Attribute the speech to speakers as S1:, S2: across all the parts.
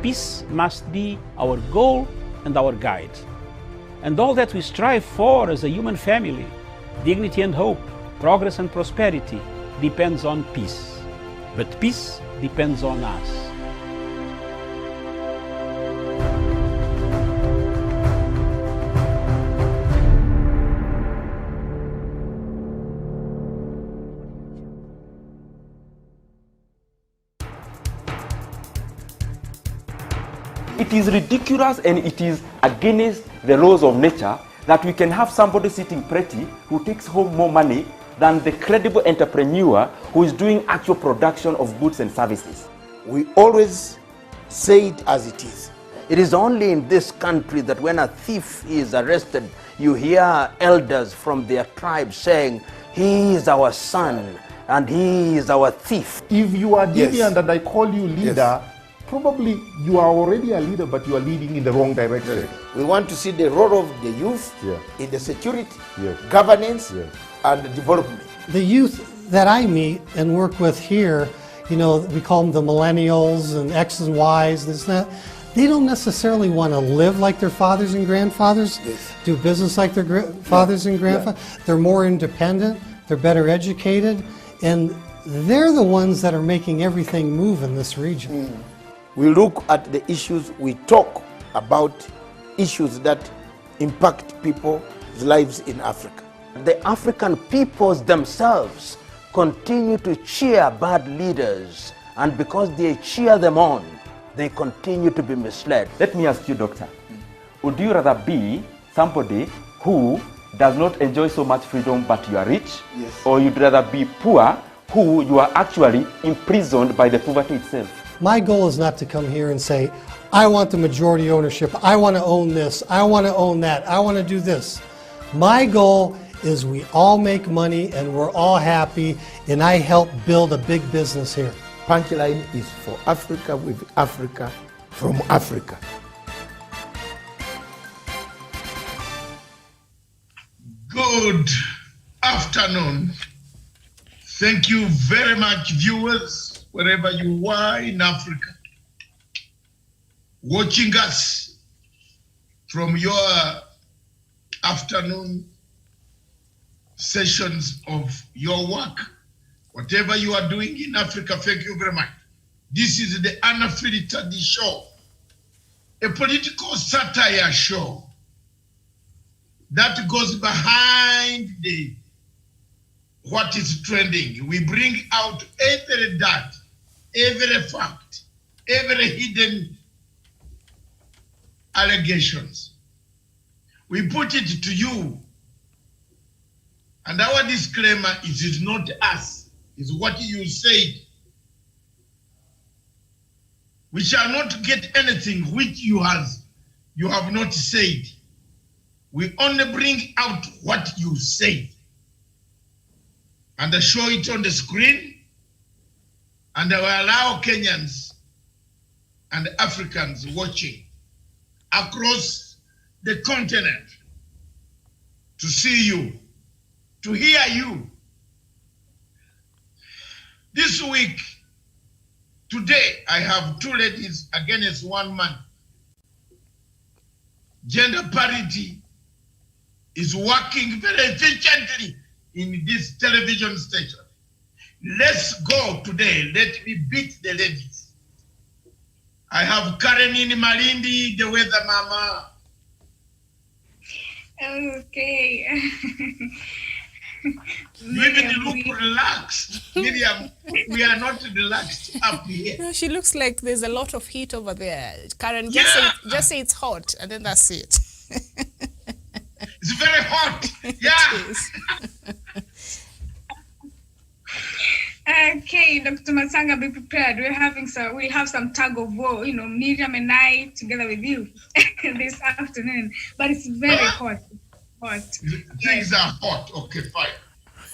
S1: peace must be our goal and our guide. And all that we strive for as a human family, dignity and hope, progress and prosperity, depends on peace. But peace depends on us.
S2: It is ridiculous and it is against the laws of nature that we can have somebody sitting pretty who takes home more money than the credible entrepreneur who is doing actual production of goods and services.
S3: We always say it as it is. It is only in this country that when a thief is arrested, you hear elders from their tribe saying, "He is our son and he is our thief."
S4: If you are deviant
S3: Yes.
S4: and I call you leader, probably you are already a leader, but you are leading in the wrong direction.
S3: We want to see the role of the youth
S4: Yeah.
S3: in the security,
S4: Yes.
S3: governance,
S4: Yes.
S3: and development.
S5: The youth that I meet and work with here, you know, we call them the millennials and X's and Y's, this and that. They don't necessarily want to live like their fathers and grandfathers,
S3: Yes.
S5: do business like their fathers and grandfathers. They're more independent, they're better educated, and they're the ones that are making everything move in this region.
S3: We look at the issues, we talk about issues that impact people's lives in Africa. The African peoples themselves continue to cheer bad leaders, and because they cheer them on, they continue to be misled.
S2: Let me ask you, doctor, would you rather be somebody who does not enjoy so much freedom but you are rich?
S3: Yes.
S2: Or you'd rather be poor who you are actually imprisoned by the poverty itself?
S5: My goal is not to come here and say, I want the majority ownership, I want to own this, I want to own that, I want to do this. My goal is we all make money and we're all happy, and I help build a big business here.
S3: Punchline is for Africa, with Africa, from Africa.
S6: Good afternoon. Thank you very much, viewers, wherever you are in Africa, watching us from your afternoon sessions of your work. Whatever you are doing in Africa, thank you very much. This is the Unfiltered show, a political satire show that goes behind what is trending. We bring out every dot, every fact, every hidden allegations. We put it to you. And our disclaimer is it's not us, it's what you said. We shall not get anything which you have not said. We only bring out what you said. And I show it on the screen, and I will allow Kenyans and Africans watching across the continent to see you, to hear you. This week, today, I have two ladies against one man. Gender parity is working very efficiently in this television station. Let's go today. Let me beat the ladies. I have Karen in Malindi, the weather mama.
S7: Okay.
S6: You even look relaxed. Miriam, we are not relaxed up here.
S8: No, she looks like there's a lot of heat over there. Karen,
S6: Yeah.
S8: just say it's hot, and then that's it.
S6: It's very hot. Yeah.
S8: It is.
S7: Okay, Dr. Masanga, be prepared. We'll have some tug of war, Miriam and I together with you this afternoon. But it's very hot.
S6: Things are hot. Okay, fine.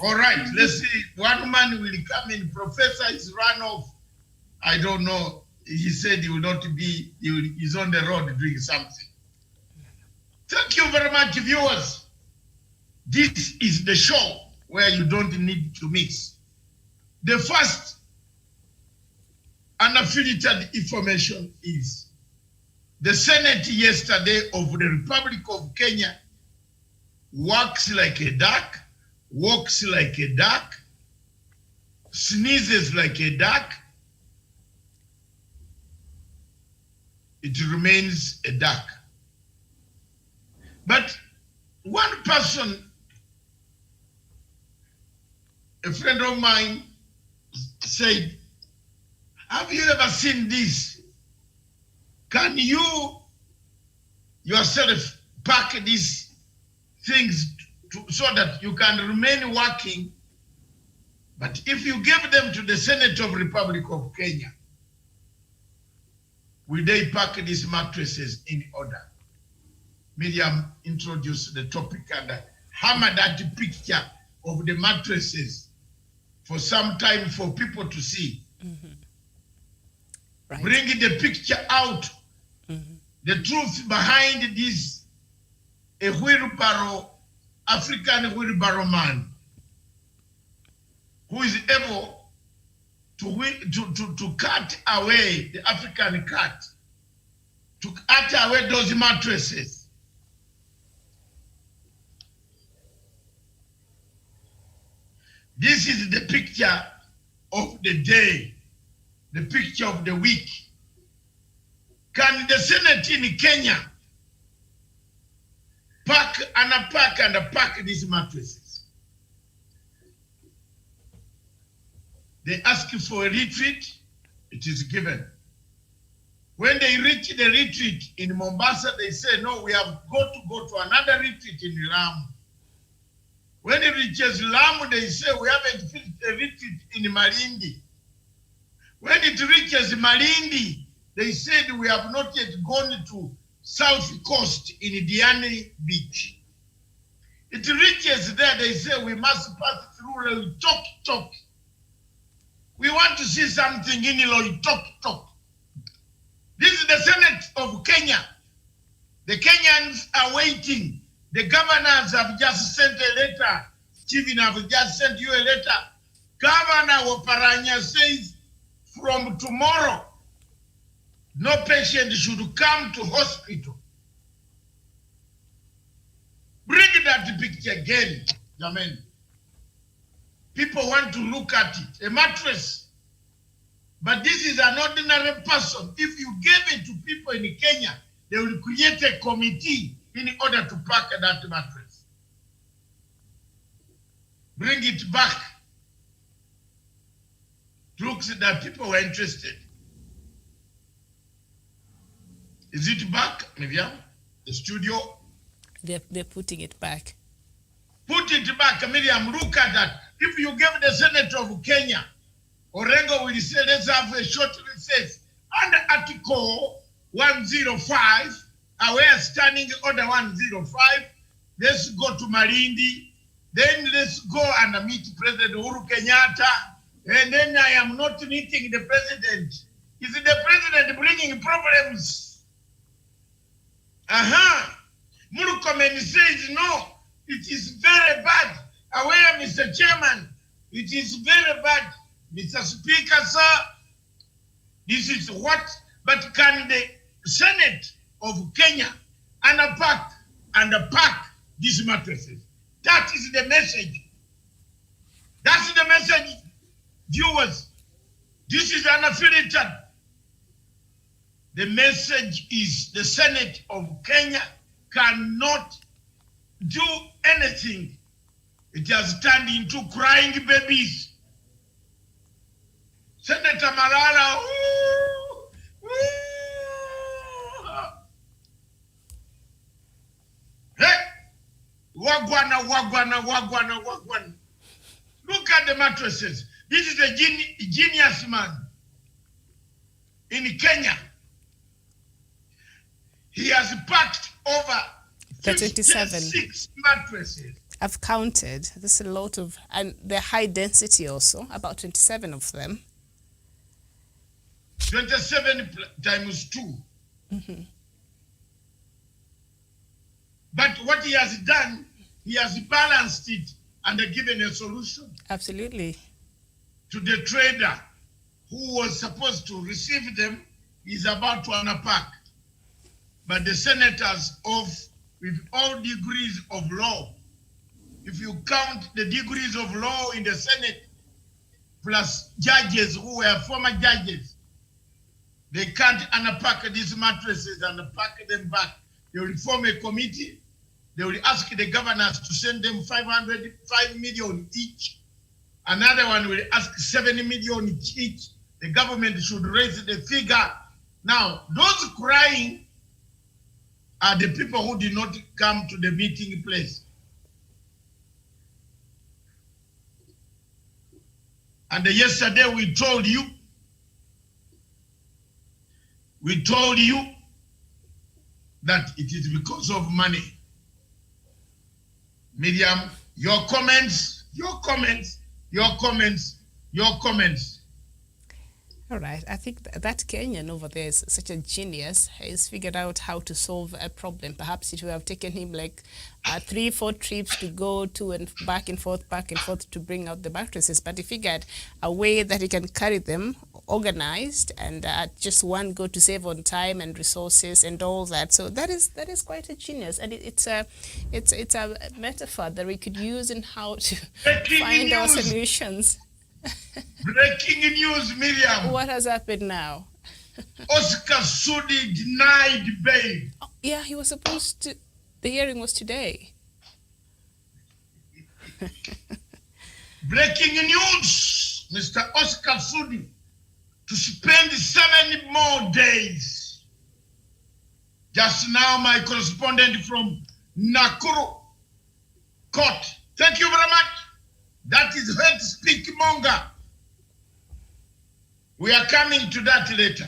S6: All right, let's see. One man will come in. Professor is run off. I don't know. He said he will not be, he's on the road doing something. Thank you very much, viewers. This is the show where you don't need to miss. The first unfiltered information is The Senate yesterday of the Republic of Kenya walks like a duck, walks like a duck, sneezes like a duck. It remains a duck. But one person, a friend of mine, said, have you ever seen this? Can you yourself pack these things so that you can remain working? But if you give them to the Senate of Republic of Kenya, will they pack these mattresses in order? Miriam introduced the topic and hammered that picture of the mattresses for some time for people to see.
S8: Mm-hmm. Right.
S6: Bring the picture out. Mm-hmm. The truth behind this, a wheelbarrow, African wheelbarrow man, who is able to cut away the African cat, to cut away those mattresses. This is the picture of the day, the picture of the week. Can the Senate in Kenya pack and unpack these mattresses? They ask for a retreat, it is given. When they reach the retreat in Mombasa, they say, no, we have got to go to another retreat in Lamu. When it reaches Lamu, they say, we haven't finished a retreat in Malindi. When it reaches Malindi, they said, we have not yet gone to South Coast in Diani Beach. It reaches there, they say, we must pass through Loitoktok. We want to see something in Loitoktok. This is the Senate of Kenya. The Kenyans are waiting. The governors have just sent a letter. Stephen have just sent you a letter. Governor Waparanya says from tomorrow, no patient should come to hospital. Bring that picture again, Jamen. People want to look at it. A mattress. But this is an ordinary person. If you gave it to people in Kenya, they will create a committee in order to pack that mattress. Bring it back. Looks that people were interested. Is it back, Miriam? The studio?
S8: They're putting it back.
S6: Put it back, Miriam. Look at that. If you give the Senate of Kenya, Orengo will say, let's have a short recess. Under Article 105, aware standing order 105, let's go to Malindi. Then let's go and meet President Uhuru Kenyatta. And then I am not meeting the president. Is the president bringing problems? Murkomen says, no, it is very bad. Aware, Mr. Chairman, it is very bad. Mr. Speaker, sir, this is what, but can the Senate of Kenya unpack these mattresses? That is the message. That's the message, viewers. This is unfiltered. The message is the Senate of Kenya cannot do anything. It has turned into crying babies. Senator Malala, hey, wagwana. Look at the mattresses. This is a genius man in Kenya. He has packed over 56 mattresses.
S8: I've counted. There's a lot of, and they're high density also, about 27 of them.
S6: 27 times 2. Mm-hmm. But what he has done, he has balanced it and given a solution.
S8: Absolutely.
S6: To the trader who was supposed to receive them, he's about to unpack. but the senators with all degrees of law. If you count the degrees of law in the Senate, plus judges who were former judges, they can't unpack these mattresses and pack them back. They will form a committee. They will ask the governors to send them 5 million each. Another one will ask 70 million each. The government should raise the figure. Now, those crying are the people who did not come to the meeting place. And yesterday we told you that it is because of money. Miriam, your comments.
S8: All right, I think that Kenyan over there is such a genius. He's figured out how to solve a problem. Perhaps it would have taken him like 3-4 trips to go to and back and forth to bring out the mattresses. But he figured a way that he can carry them organized and just one go to save on time and resources and all that. So that is quite a genius, and it's a metaphor that we could use in how to find our solutions.
S6: Breaking news, Miriam.
S8: What has happened now?
S6: Oscar Sudi denied bail.
S8: Oh, yeah, he was supposed to. The hearing was today.
S6: Breaking news, Mr. Oscar Sudi to spend 7 more days. Just now, my correspondent from Nakuru court. Thank you very much. That is hate speak monger. We are coming to that later.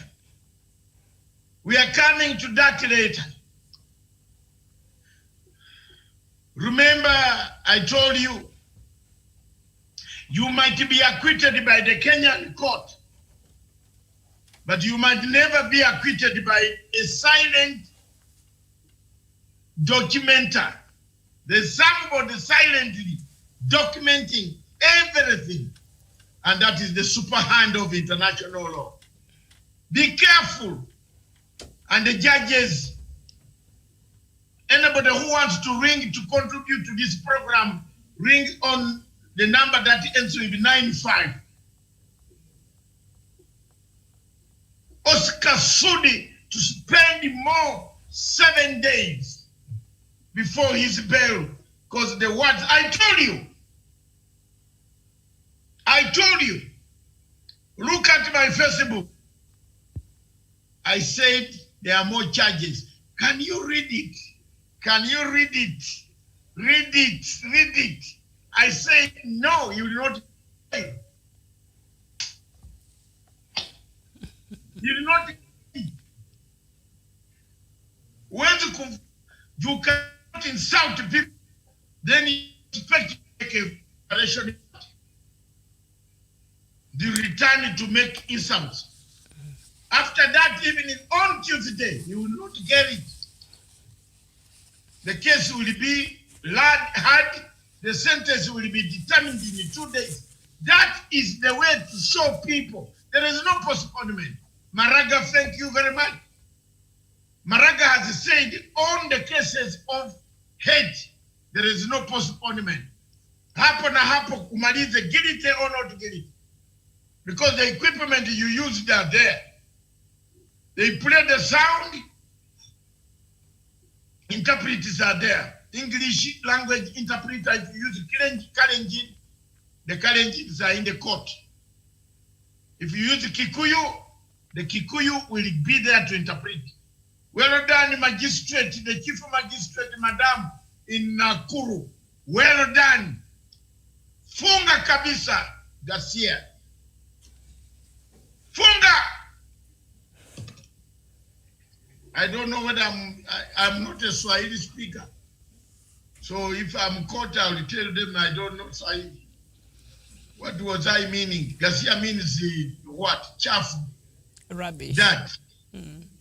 S6: Remember, I told you, you might be acquitted by the Kenyan court, but you might never be acquitted by a silent documenter. There's somebody silently documenting everything, and that is the super hand of international law. Be careful, and the judges, anybody who wants to ring to contribute to this program, ring on the number that ends with 95. Oscar Sudi to spend more 7 days before his bail, because the words I told you, look at my Facebook. I said there are more charges. Can you read it? Read it. I said, no, you will not. You will not. When you cannot insult people, then you expect to make a operation. The return to make insults. After that, even on Tuesday, you will not get it. The case will be hard. The sentence will be determined in 2 days. That is the way to show people there is no postponement. Maraga, thank you very much. Maraga has said on the cases of hate, there is no postponement. Hapo na hapo kumalize, guilty or not guilty. Because the equipment you used are there. They play the sound, interpreters are there. English language interpreter, if you use Kalenjin, the Kalenjins are in the court. If you use Kikuyu, the Kikuyu will be there to interpret. Well done, magistrate, the chief magistrate, madam, in Nakuru. Well done. Funga kabisa, Garcia. Funga! I don't know whether I'm not a Swahili speaker. So if I'm caught, I will tell them I don't know Swahili. What was I meaning? Garcia means what? Chafu.
S8: Rubbish.
S6: That.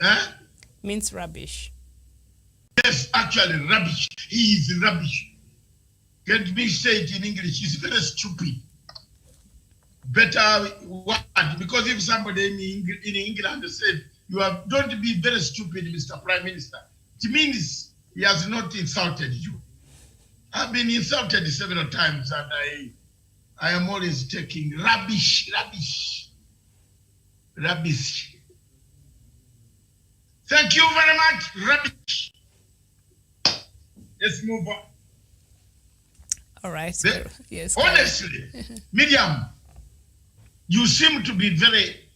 S6: Huh?
S8: Means rubbish.
S6: Yes, actually, rubbish. He is rubbish. Get me say it in English. He's very stupid. Better word, because if somebody in England said, don't be very stupid, Mr. Prime Minister. it means he has not insulted you. I've been insulted several times, and I am always taking rubbish. Thank you very much, rubbish. Let's move on.
S8: All right. Yes.
S6: Honestly, Miriam, you seem to be very,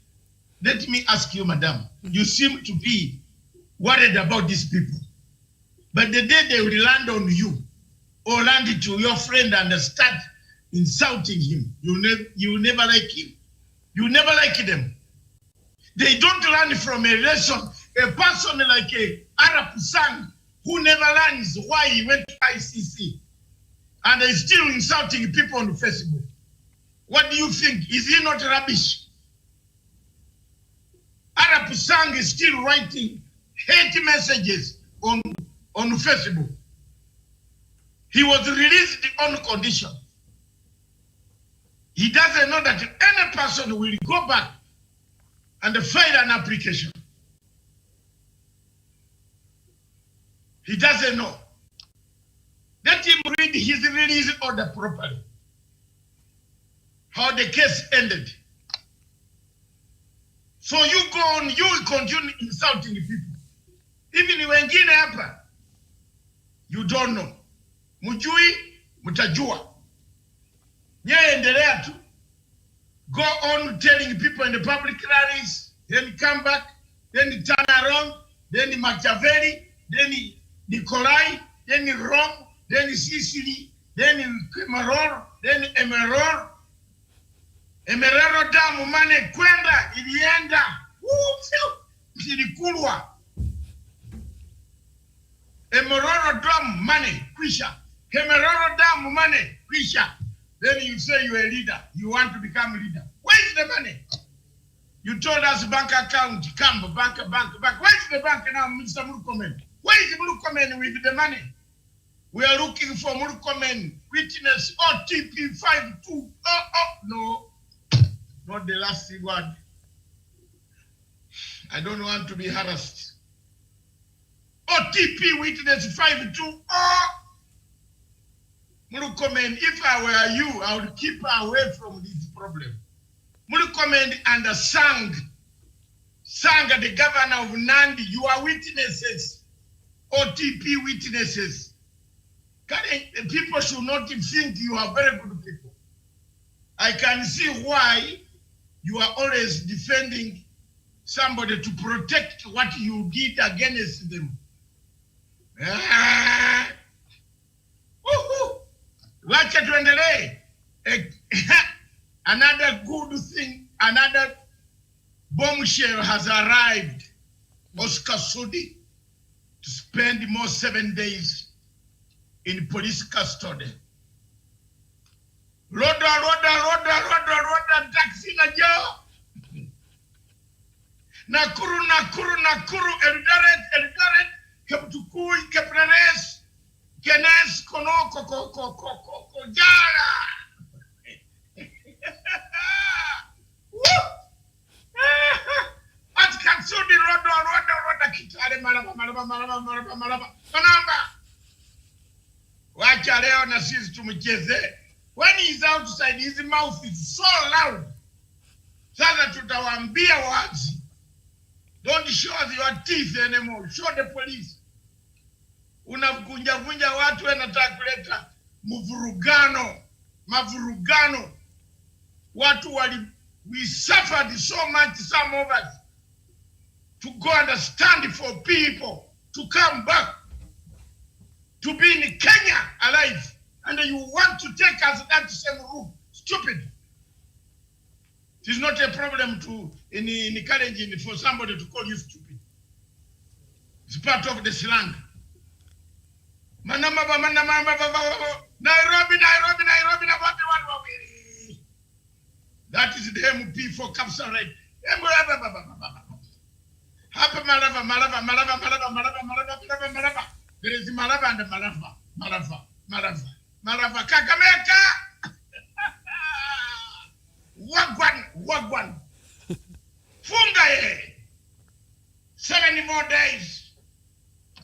S6: let me ask you, madam, you seem to be worried about these people. But the day they will land on you, or land it to your friend and start insulting him, you never like him. You never like them. They don't learn from a lesson. A person like a Arab son who never learns why he went to ICC and is still insulting people on Facebook. What do you think? Is he not rubbish? Arab Sang is still writing hate messages on Facebook. He was released on condition. He doesn't know that any person will go back and file an application. He doesn't know. Let him read his release order properly. How the case ended. So you go on, you will continue insulting people. Even wengine hapa, you don't know. Mujui, mutajua. Nye endelea tu. Go on telling people in the public rallies, then come back, then turn around, then Machiavelli, then Nikolai, then Rome, then Sicily, then Cameroon, then Emeror. Emerero damu mane kwenda, ilienda. Ilikulwa. Emeroro damu mane, kwisha. Emeroro damu mane, kwisha. Then you say you're a leader. You want to become a leader. Where is the money? You told us bank account, come, bank. Where is the bank now, Mr. Murkomen? Where is Murkomen with the money? We are looking for Murkomen, witness OTP 52. No. Not the last word. I don't want to be harassed. OTP witness 52. Murkomen, if I were you, I would keep away from this problem. Murkomen and Sang, the governor of Nandi, you are witnesses, OTP witnesses. People should not think you are very good people. I can see why you are always defending somebody to protect what you did against them. Wacha tuendelee. Another good thing, another bombshell has arrived. Oscar Sudi to spend more 7 days in police custody. Roda, taxi na jo. Nakuru, Eldoret, Keptukui, Keprenes, Kenes, Konoko, Jara. At Katsudi, Roda, Kitare, Malaba. Wacha leo na sisi tumcheze. When he's outside, his mouth is so loud. Sasa tutawaambia wazi. Don't show us your teeth anymore. Show the police. Unavunja watu wanataka kuleta mavurugano. We suffered so much, some of us, to go and stand for people to come back to be in Kenya alive. And you want to take us that same route. Stupid. It is not a problem to encouraging for somebody to call you stupid. It's part of the slang. Nairobi. That is the MP for Capsa Right. Malava. There is Malava and Malava Kakameka. Wagwan. Fungaye. 70 more days.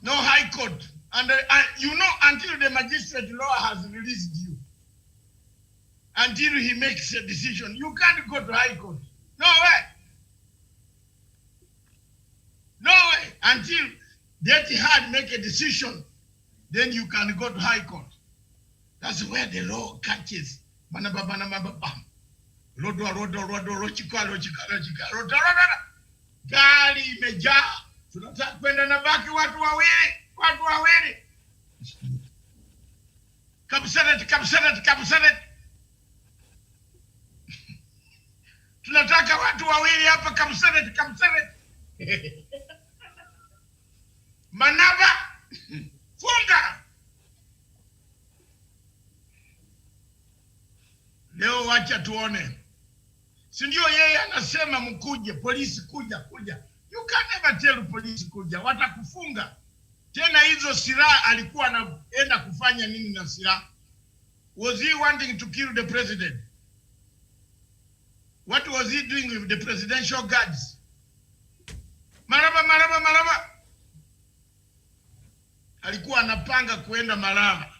S6: No high court. And you know, until the magistrate law has released you, until he makes a decision, you can't go to high court. No way. No way. Until Dirty Hard make a decision, then you can go to high court. That's where the law catches. Gari imejaa. Tunataka kwenda na baki watu wawili. Kapsanet. Tunataka watu wawili hapa Kapsanet. Manaba, funga. Leo wacha tuone. Si ndio yeye anasema mkuje, polisi kuja. You can never tell polisi kuja, watakufunga. Tena hizo silaha alikuwa anaenda kufanya nini na silaha? Was he wanting to kill the president? What was he doing with the presidential guards? Maraba. Alikuwa anapanga kuenda Malaba.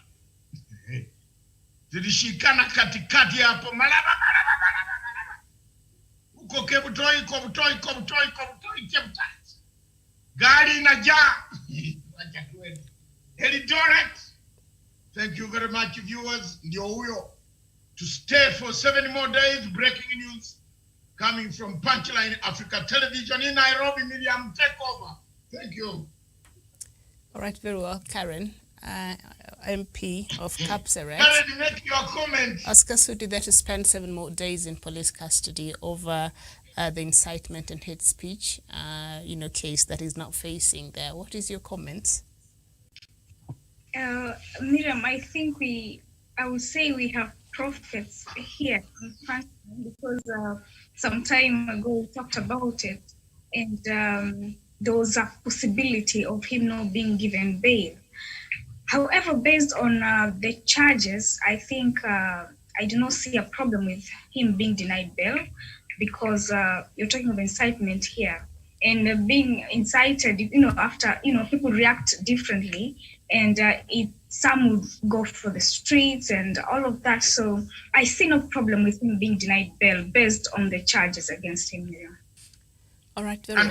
S6: Zilishikana katikati hapo. Malaba. Uko Kebutoi. Gari inajaa. Eldoret. Thank you very much, viewers. Ndio huyo. To stay for 7 more days. Breaking news coming from Punchline Africa Television in Nairobi. Miriam, take over. Thank you.
S8: All right, very well. Karen, MP of Kapseret.
S6: Karen, make your comment.
S8: Oscar Sudi there to spend 7 more days in police custody over the incitement and hate speech, case that is now facing there. What is your comment?
S7: Miriam, I think I would say we have prophets here in France because some time ago we talked about it, and there was a possibility of him not being given bail. However, based on the charges, I think I do not see a problem with him being denied bail because you're talking of incitement here. And being incited, after, people react differently, and some would go for the streets and all of that. So I see no problem with him being denied bail based on the charges against him. Miriam.
S8: All right.
S6: And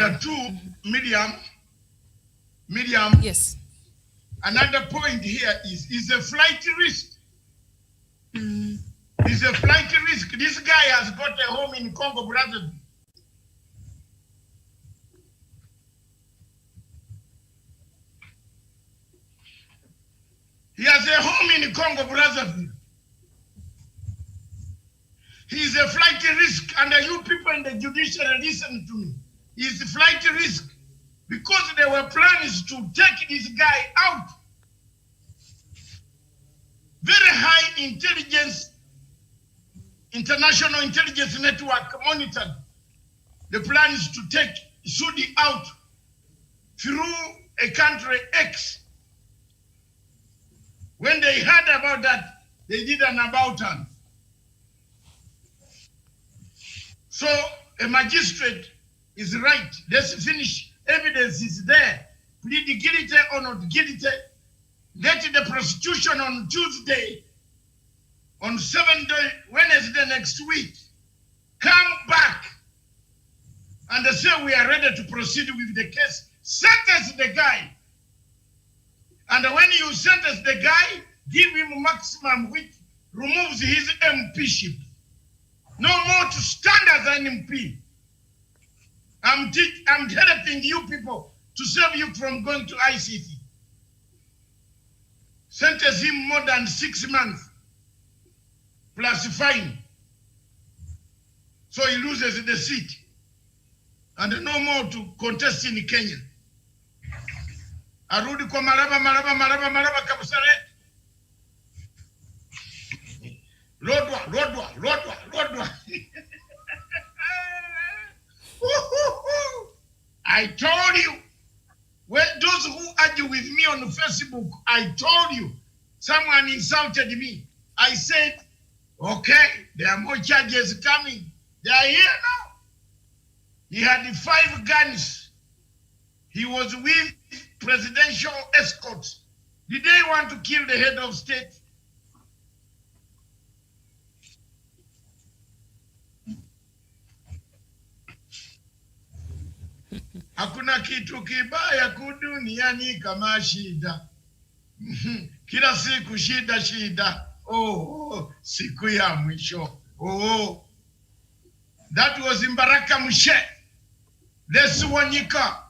S6: Miriam.
S8: Yes.
S6: Another point here is a flight risk. It's a flight risk. This guy has got a home in Congo Brazzaville. He has a home in Congo Brazzaville. He is a flight risk, and you people in the judiciary listen to me. He is a flight risk because there were plans to take this guy out. Very high intelligence, international intelligence network monitored the plans to take Sudi out through a country X. When they heard about that, they did an about turn. So a magistrate is right. Let's finish. Evidence is there. Plead guilty or not guilty. Get the prosecution on Tuesday, on 7th day, Wednesday next week. Come back and they say we are ready to proceed with the case. Sentence the guy. And when you sentence the guy, give him maximum which removes his MPship. No more to stand as an MP. I'm helping you people to save you from going to ICT. Sentence him more than 6 months plus fine. So he loses the seat. And no more to contest in Kenya. Arudi kwa Malaba Kapseret. Lodwa. I told you. Well, those who argue with me on Facebook, I told you. Someone insulted me. I said, okay, there are more charges coming. They are here now. He had 5 guns. He was with presidential escorts. Did they want to kill the head of state? Hakuna kitu kibaya kuduniani kama shida. Kila siku shida shida. Oh, siku ya mwisho. Oh, that was in Baraka Mshe. Lesu Wanyika.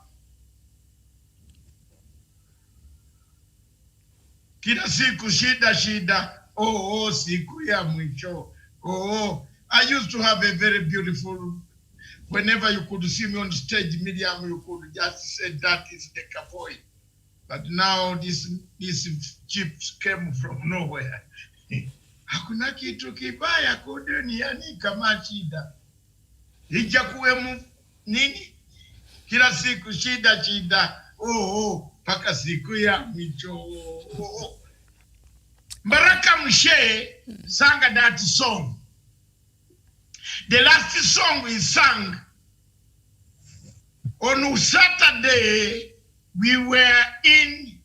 S6: Kila siku shida shida. Oh, siku ya mwisho. Oh, I used to have a very beautiful, whenever you could see me on stage, Miriam, you could just say that is the Kafoi. But now this chips came from nowhere. Hakuna kitu kibaya kuduniani kama shida. Ijakuwemu nini? Kila siku shida shida. Oh, paka siku ya mwisho. Oh. Baraka Mshe sang that song. The last song we sang on Saturday, we were in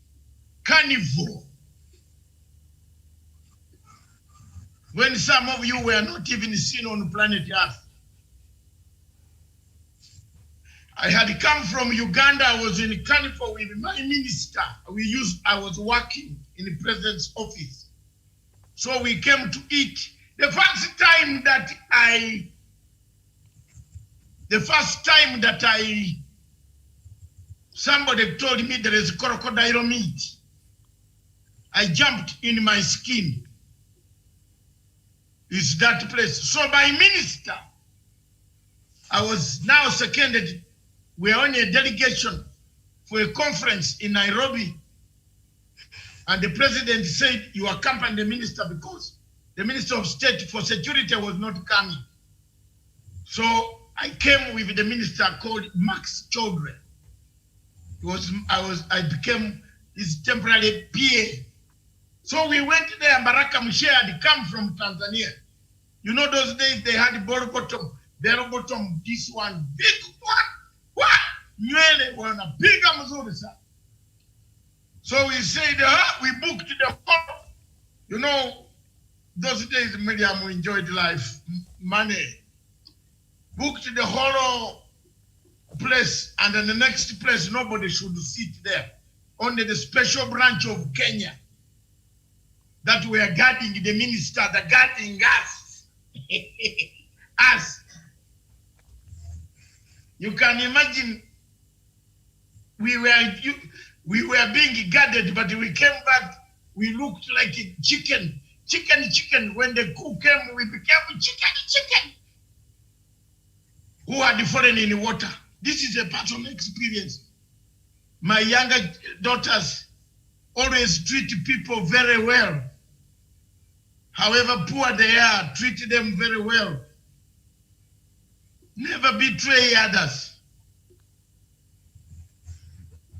S6: Carnival. When some of you were not even seen on planet Earth. I had come from Uganda. I was in Carnival with my minister. I was working in the president's office. So we came to eat. The first time that somebody told me there is crocodile meat, I jumped in my skin. It's that place. So my minister, I was now seconded. We're on a delegation for a conference in Nairobi. And the president said, you accompany the minister because the Minister of State for Security was not coming. So I came with the minister called Max Children. I became his temporary PA. So we went there, and Baraka Mshe had come from Tanzania. You know those days they had bell bottom, this one, big one. What? Nywele wana piga mzuri sana. So we said, we booked the hall. You know, those days Miriam enjoyed life, money. Booked the whole place, and then the next place, nobody should sit there. Only the special branch of Kenya that were guarding the minister, guarding us. Us. You can imagine we were being guarded, but we came back, we looked like a chicken. Chicken. When the cook came, we became chicken. Who had fallen in the water. This is a personal experience. My younger daughters always treat people very well. However poor they are, treat them very well. Never betray others.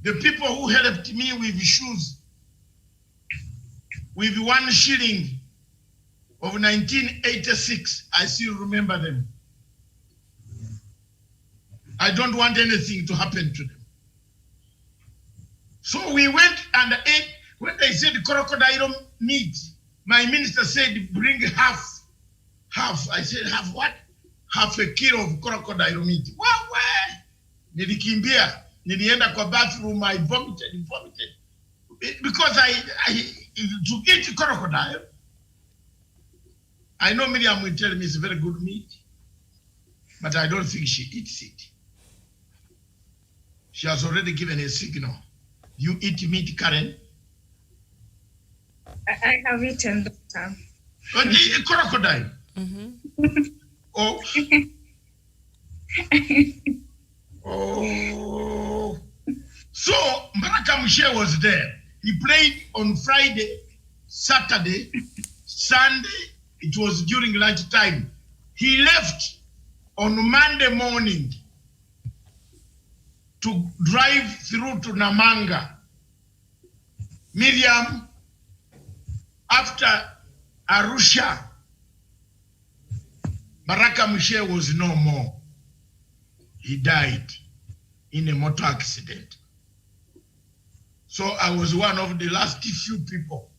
S6: The people who helped me with shoes, with 1 shilling of 1986, I still remember them. I don't want anything to happen to them. So we went and ate. When they said crocodile meat, my minister said, bring half. I said, half what? Half a kilo of crocodile meat. Wow. Nilikimbia. Nilienda kwa bathroom, I vomited. Because to eat crocodile, I know Miriam will tell me it's very good meat, but I don't think she eats it. She has already given a signal. You eat meat, Karen?
S7: I have eaten, Doctor.
S6: But eat crocodile? Mm-hmm. Oh. Oh. So, Baraka Mshe was there. He played on Friday, Saturday, Sunday. It was during lunchtime. He left on Monday morning to drive through to Namanga. Miriam, after Arusha, Baraka Mshe was no more. He died in a motor accident. So I was one of the last few people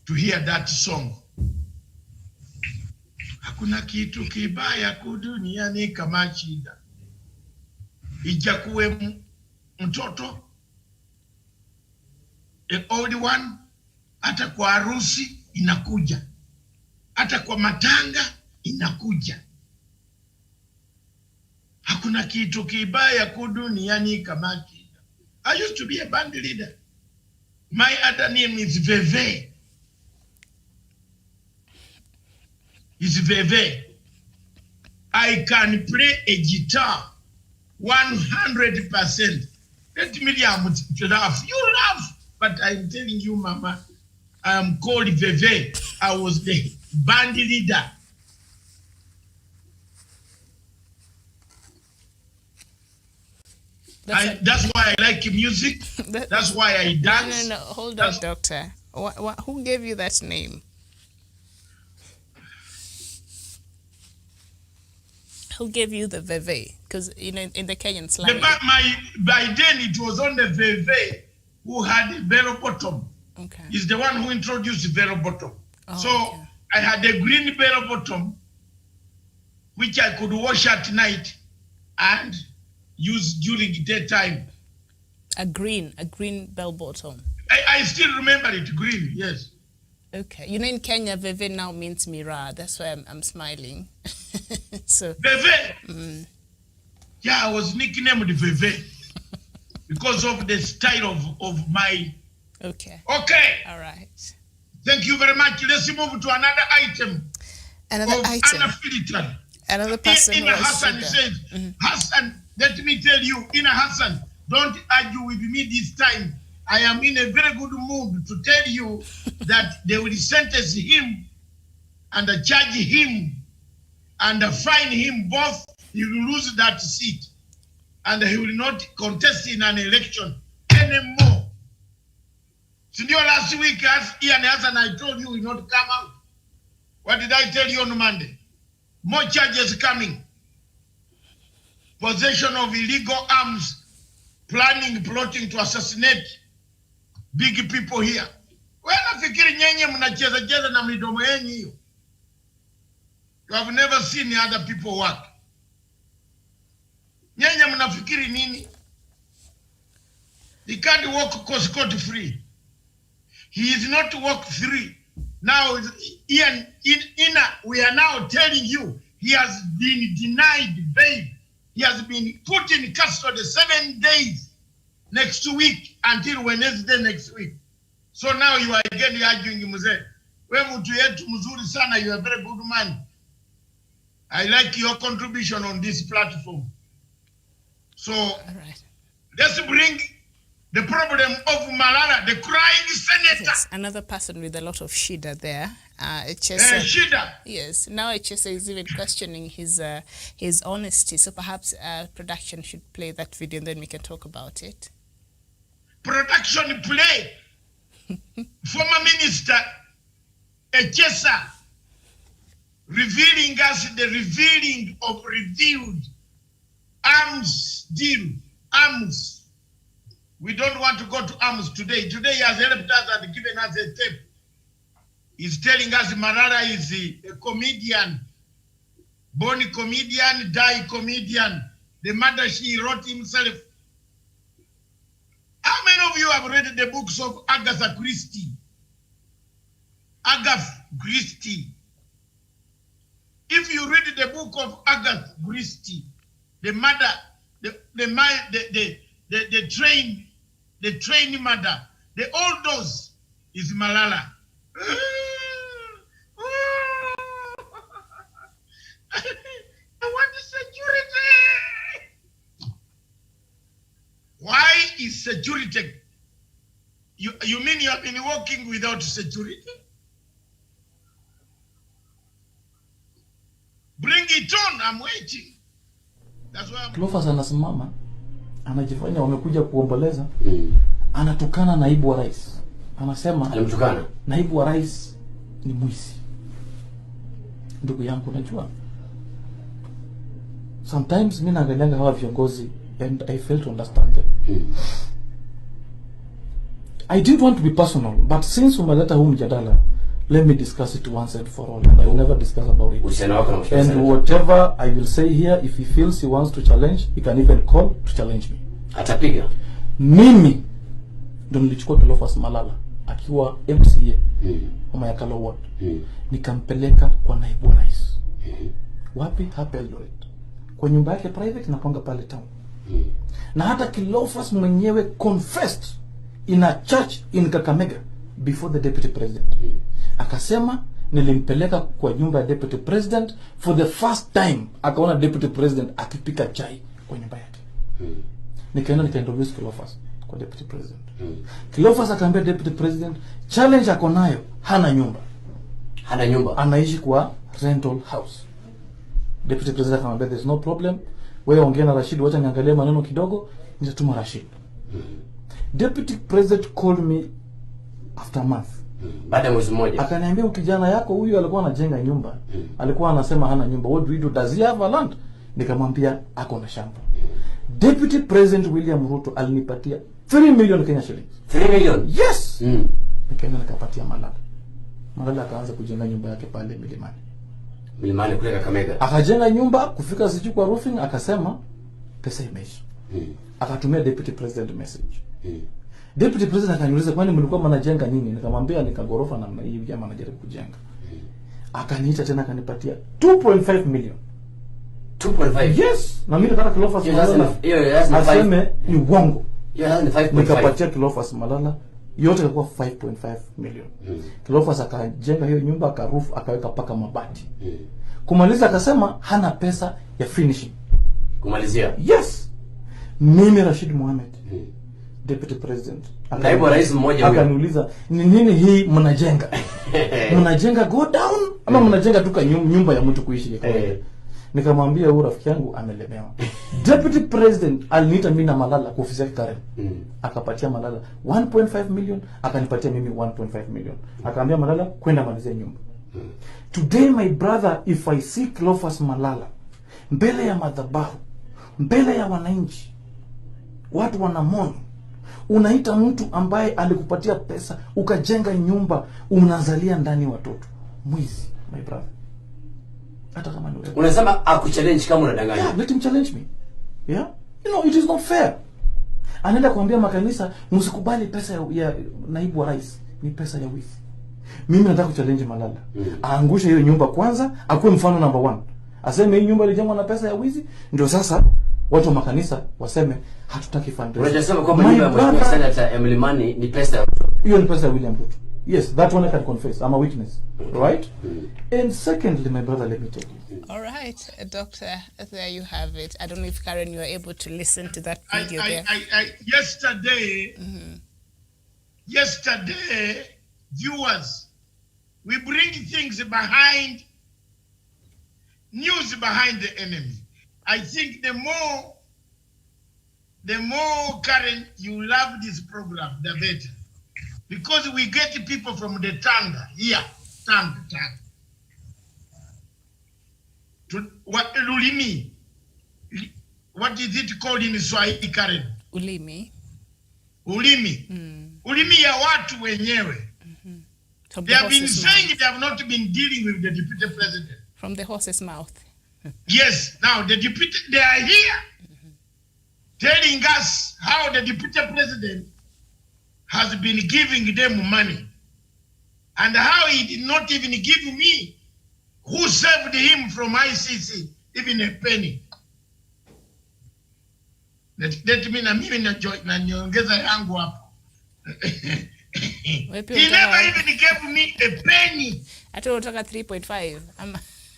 S6: to hear that song. Hakuna kitu kibaya duniani kama shida. Ijakuwe mtoto, an old one, hata kwa harusi inakuja. Hata kwa matanga inakuja. Hakuna kitu kibaya duniani kama shida. I used to be a band leader. My other name is Veve. It's Veve. I can play a guitar 100%. Let me laugh. You laugh. But I'm telling you, Mama, I am called Veve. I was the band leader. That's why I like music. That's why I dance.
S8: No. Hold on, Doctor. Who gave you that name? Who gave you the Veve? Because, you know, in the Kenyan slang.
S6: By then, it was on the Veve who had a bell bottom.
S8: Okay.
S6: He's the one who introduced the bell bottom.
S8: Oh,
S6: so
S8: okay.
S6: I had a green bell bottom, which I could wash at night and use during daytime.
S8: A green bell bottom.
S6: I still remember it, green, yes.
S8: Okay. You know, in Kenya, Veve now means mirror. That's why I'm smiling. So
S6: Veve? Yeah, I was nicknamed Veve because of the style of my...
S8: Okay.
S6: Okay.
S8: All right.
S6: Thank you very much. Let's move to another item.
S8: Another item.
S6: Unfiltered.
S8: Another person
S6: Ina Hassan says, Hassan, let me tell you, Ina Hassan, don't argue with me this time. I am in a very good mood to tell you that they will sentence him and charge him and fine him both. He will lose that seat and he will not contest in an election anymore. Since last week, as Ian Hassan, I told you will not come out. What did I tell you on Monday? More charges coming. Possession of illegal arms, plotting to assassinate big people here. Nafikiri nyenye mnacheza na midomo yenu hiyo. You have never seen other people work. Nyenye mnafikiri nini? He can't walk scot free. He is not walk free. Now, Ian, we are now telling you he has been denied bail. He has been put in custody 7 days next week until Wednesday next week. So now you are again arguing, Mzee. We mtu yetu mzuri sana, you are a very good man. I like your contribution on this platform. So, all right. Let's bring the problem of Malala, the crying senator.
S8: Yes, another person with a lot of shida there.
S6: Shida.
S8: Yes, now HSA is even questioning his honesty. So perhaps production should play that video and then we can talk about it.
S6: Production play. Former Minister HSA revealing us the revealing of revealed arms deal. Arms. We don't want to go to arms today. Today he has helped us and given us a tape. He's telling us Malala is a comedian. Born comedian, die comedian. The mother she wrote himself. How many of you have read the books of Agatha Christie? Agatha Christie. If you read the book of Agatha Christie, the mother, the trained mother, the old dose is Malala. I want security. Why is security? You mean you have been walking without security? Bring it on, I'm waiting. That's why
S9: Cleophas anasimama, anajifanya wamekuja kuomboleza. Anatukana naibu wa rais. Anasema
S10: alimtukana
S9: naibu wa rais ni mwizi. Ndugu yangu, unajua, sometimes mimi naangalianga hawa viongozi and I fail to understand them. I didn't want to be personal, but since umeleta huu mjadala, let me discuss it once and for all. And I will never discuss about it. And whatever I will say here, if he feels he wants to challenge, he can even call to challenge me.
S10: Atapiga.
S9: Mimi ndo nilichukua Cleophas Malala akiwa MCA wa Yakalo Ward. Nikampeleka kwa naibu rais. Wapi? Hapa Eldoret. Kwa nyumba yake private na panga pale town. Na hata Cleophas mwenyewe confessed in a church in Kakamega before the deputy president. Akasema nilimpeleka kwa nyumba ya deputy president for the first time. Akaona deputy president akipika chai kwa nyumba yake. Nikaintroduce Cleophas kwa deputy president. Cleophas akaambia deputy president, challenge ako nayo, hana nyumba.
S10: Hana nyumba.
S9: Anaishi kwa rental house. Deputy president akamwambia there's no problem. Wewe ongea na Rashid, wacha niangalie maneno kidogo, nitatuma Rashid. Deputy president called me after a month.
S10: Baada ya mwezi mmoja.
S9: Akaniambia kijana yako huyu alikuwa anajenga nyumba. Alikuwa anasema hana nyumba. What do we do? Does he have a land? Nikamwambia ako na shamba. Deputy President William Ruto alinipatia 3 million Kenya shillings.
S10: 3 million?
S9: Yes. Nikaenda nikapatia Malala. Malala akaanza kujenga nyumba yake pale Milimani.
S10: Milimani kule Kakamega.
S9: Akajenga nyumba, kufika siju kwa roofing, akasema pesa imeisha. Akatumia Deputy President message. Deputy President akaniuliza kwani mlikuwa mnajenga nini? Nikamwambia nikagorofa namna hii jamaa anajaribu kujenga. Akaniita tena akanipatia 2.5 million.
S10: 2.5?
S9: Yes. Na mimi nataka Cleophas Malala aseme ni uongo. Nikapatia Cleophas Malala yote ilikuwa 5.5 million. Cleophas akajenga hiyo nyumba, akaroof, akaweka paka mabati. Kumaliza akasema hana pesa ya finishing.
S10: Kumalizia?
S9: Yes. Mimi Rashid Mohamed, deputy president,
S10: naibu rais mmoja huyo,
S9: akaniuliza ni nini hii mnajenga? Mnajenga go down ama mnajenga tuka nyumba ya mtu kuishi ya kawaida? Nikamwambia huyu rafiki yangu amelemewa. Deputy president aliniita mimi na Malala kwa ofisi yake Karen. Akapatia Malala 1.5 million, akanipatia mimi 1.5 million. Akaambia Malala kwenda malizia nyumba. Today my brother, if I see Cleophas Malala mbele ya madhabahu, mbele ya wananchi, watu wanamona, unaita mtu ambaye alikupatia pesa ukajenga nyumba, unazalia ndani watoto, mwizi, my brother. Hata kama ni wewe
S10: unasema akuchallenge kama unadanganya.
S9: Yeah, let him challenge me. Yeah, you know it is not fair. Anaenda kuambia makanisa msikubali pesa ya naibu wa rais, ni pesa ya wizi. Mimi nataka kuchallenge Malala. Aangushe hiyo nyumba kwanza, akuwe mfano number 1. Aseme hii nyumba ilijengwa na pesa ya wizi, ndio sasa watu wa makanisa waseme hatutaki fundraising.
S10: Unajisema kwamba nyumba ya Mheshimiwa Senator Emily Mani ni pesa ya Ruto.
S9: Hiyo ni pesa ya William Ruto. Yes, that one I can confess. I'm a witness. Right? And secondly, my brother, let me tell you.
S8: All right, Doctor, there you have it. I don't know if Karen, you were able to listen to that video there.
S6: Yesterday, viewers, we bring things behind, news behind the enemy. I think the more Karen, you love this program, the better. Because we get people from the Tanga here, Tanga. To what Ulimi? What is it called in Swahili, Karen?
S8: Ulimi.
S6: Ulimi. Ulimi ya watu wenyewe. They have been saying they have not been dealing with the deputy president.
S8: From the horse's mouth.
S6: Yes. Now the deputy, they are here telling us how the deputy president has been giving them money and how he did not even give me, who saved him from ICC, even a penny. Let me na mimi na nyongeza yangu hapo. He never even gave me a penny.
S8: I told you 3.5.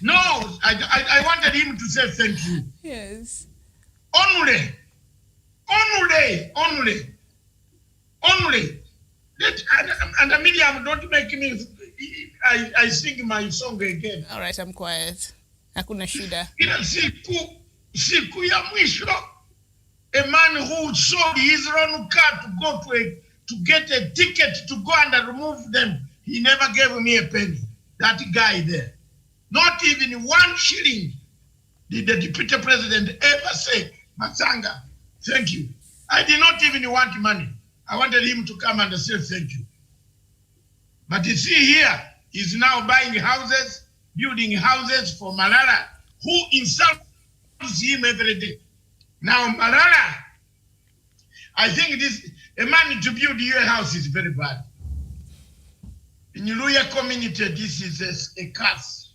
S6: No, I wanted him to say thank you.
S8: Yes.
S6: Only. And Miriam, don't make me. I sing my song again.
S8: All right, I'm quiet. Hakuna shida.
S6: Ila siku ya mwisho, a man who sold his own car to go to get a ticket to go and remove them, he never gave me a penny. That guy there, not even 1 shilling. Did the deputy president ever say, Masanga, thank you? I did not even want money. I wanted him to come and say thank you. But you see here, he's now buying houses, building houses for Malala, who insults him every day. Now, Malala, I think a man to build your house is very bad. In Luya community, this is a curse.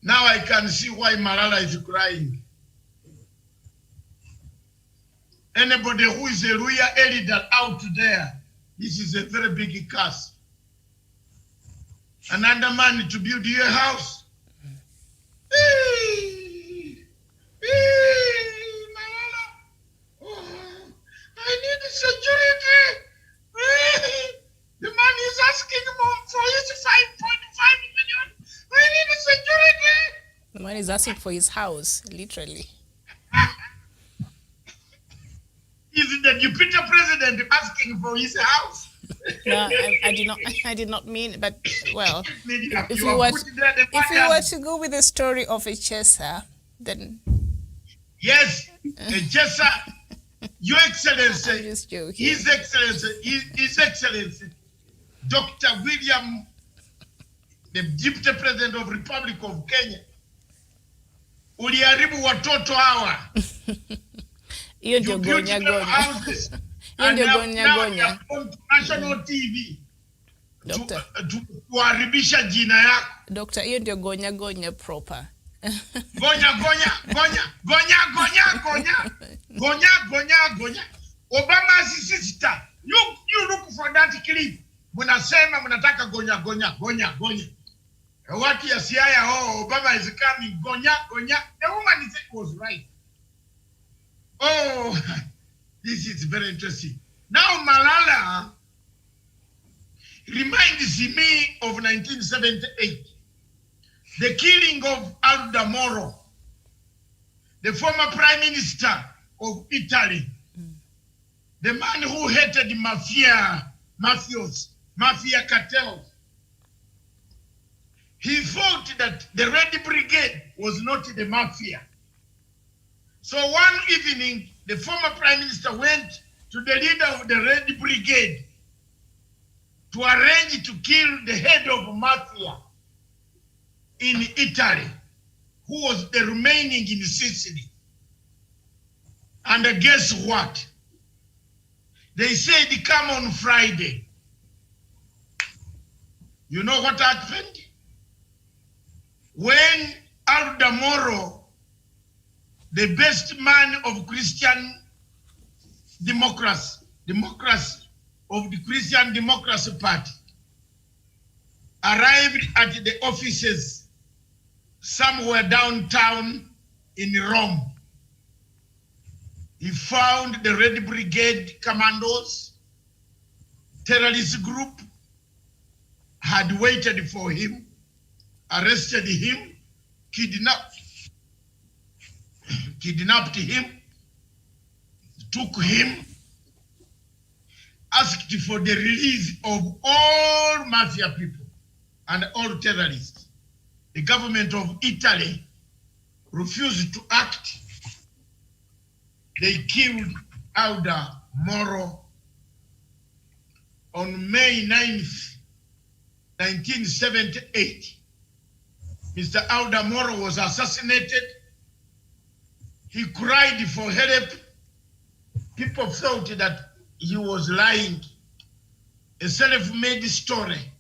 S6: Now I can see why Malala is crying. Anybody who is a Luya elder out there, this is a very big curse. Another man to build your house. Malala, I need security. The man is asking for his 5.5 million. I need security.
S8: The man is asking for his house, literally.
S6: Is the deputy president asking for his house?
S8: No, I did not mean, but well, if you were to go with the story of a chaser, then
S6: yes, a chaser, Your Excellency,
S8: I'm just joking.
S6: His Excellency, Dr. William, the Deputy President of Republic of Kenya, uliharibu watoto hawa.
S8: Hiyo ndio gonya gonya. Hiyo ndio gonya gonya.
S6: National TV. Doctor, kuharibisha jina yako.
S8: Doctor, hiyo ndio gonya gonya proper.
S6: Gonya gonya gonya gonya gonya gonya gonya gonya gonya. Obama sister, you look for that clip. Munasema munataka gonya gonya gonya gonya. What you see, oh, Obama is coming, gonya gonya. The woman was right. Oh, this is very interesting. Now Malala reminds me of 1978, the killing of Aldo Moro, the former prime minister of Italy, the man who hated mafia cartels. He thought that the Red Brigade was not the mafia. So one evening, the former prime minister went to the leader of the Red Brigade to arrange to kill the head of mafia in Italy, who was the remaining in Sicily. And guess what? They said, come on Friday. You know what happened? When Aldo Moro, the best man of Christian democracy of the Christian Democracy Party, arrived at the offices somewhere downtown in Rome. He found the Red Brigade commandos, terrorist group, had waited for him, arrested him, kidnapped him, took him, asked for the release of all mafia people and all terrorists. The government of Italy refused to act. They killed Aldo Moro on May 9th, 1978. Mr. Aldo Moro was assassinated. He cried for help. People thought that he was lying, a self-made story.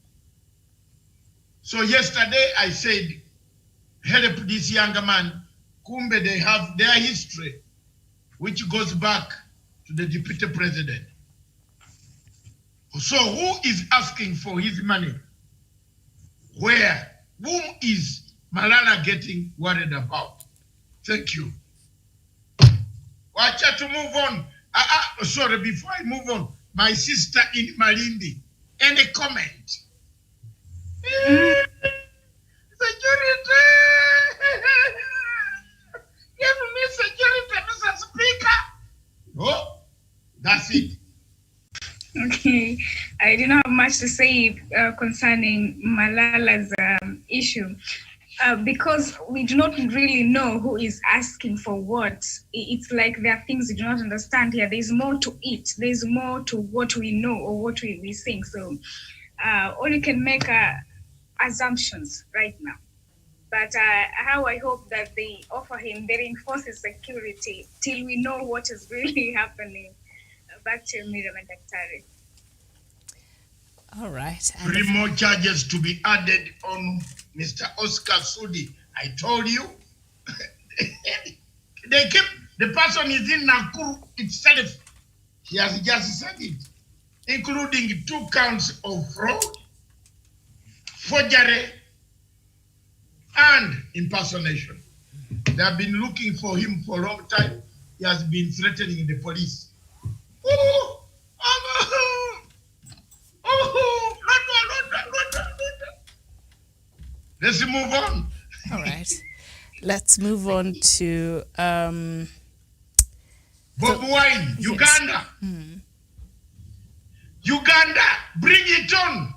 S6: So yesterday I said, help this younger man. Kumbe, they have their history, which goes back to the deputy president. So who is asking for his money? Where? Whom is Malala getting worried about? Thank you. Watch out to move on. Sorry, before I move on, my sister in Malindi, any comment? Security! Give me security, Mr. Speaker. Oh, that's it.
S7: Okay, I do not have much to say concerning Malala's issue. because we do not really know who is asking for what. It's like there are things we do not understand here. There's more to it. There's more to what we know or what we think. So only can make assumptions right now. But how I hope that they offer him, they reinforce his security till we know what is really happening. Back to Miriam and Daktari.
S8: All right.
S6: 3 more charges to be added on Mr. Oscar Sudi. I told you. They keep, the person is in Nakuru itself. He has just said it, including 2 counts of fraud, forgery, and impersonation. They have been looking for him for a long time. He has been threatening the police. Let's move on.
S8: All right. Let's move on to
S6: Bob Wine, Uganda.
S8: Yes.
S6: Uganda, bring it on.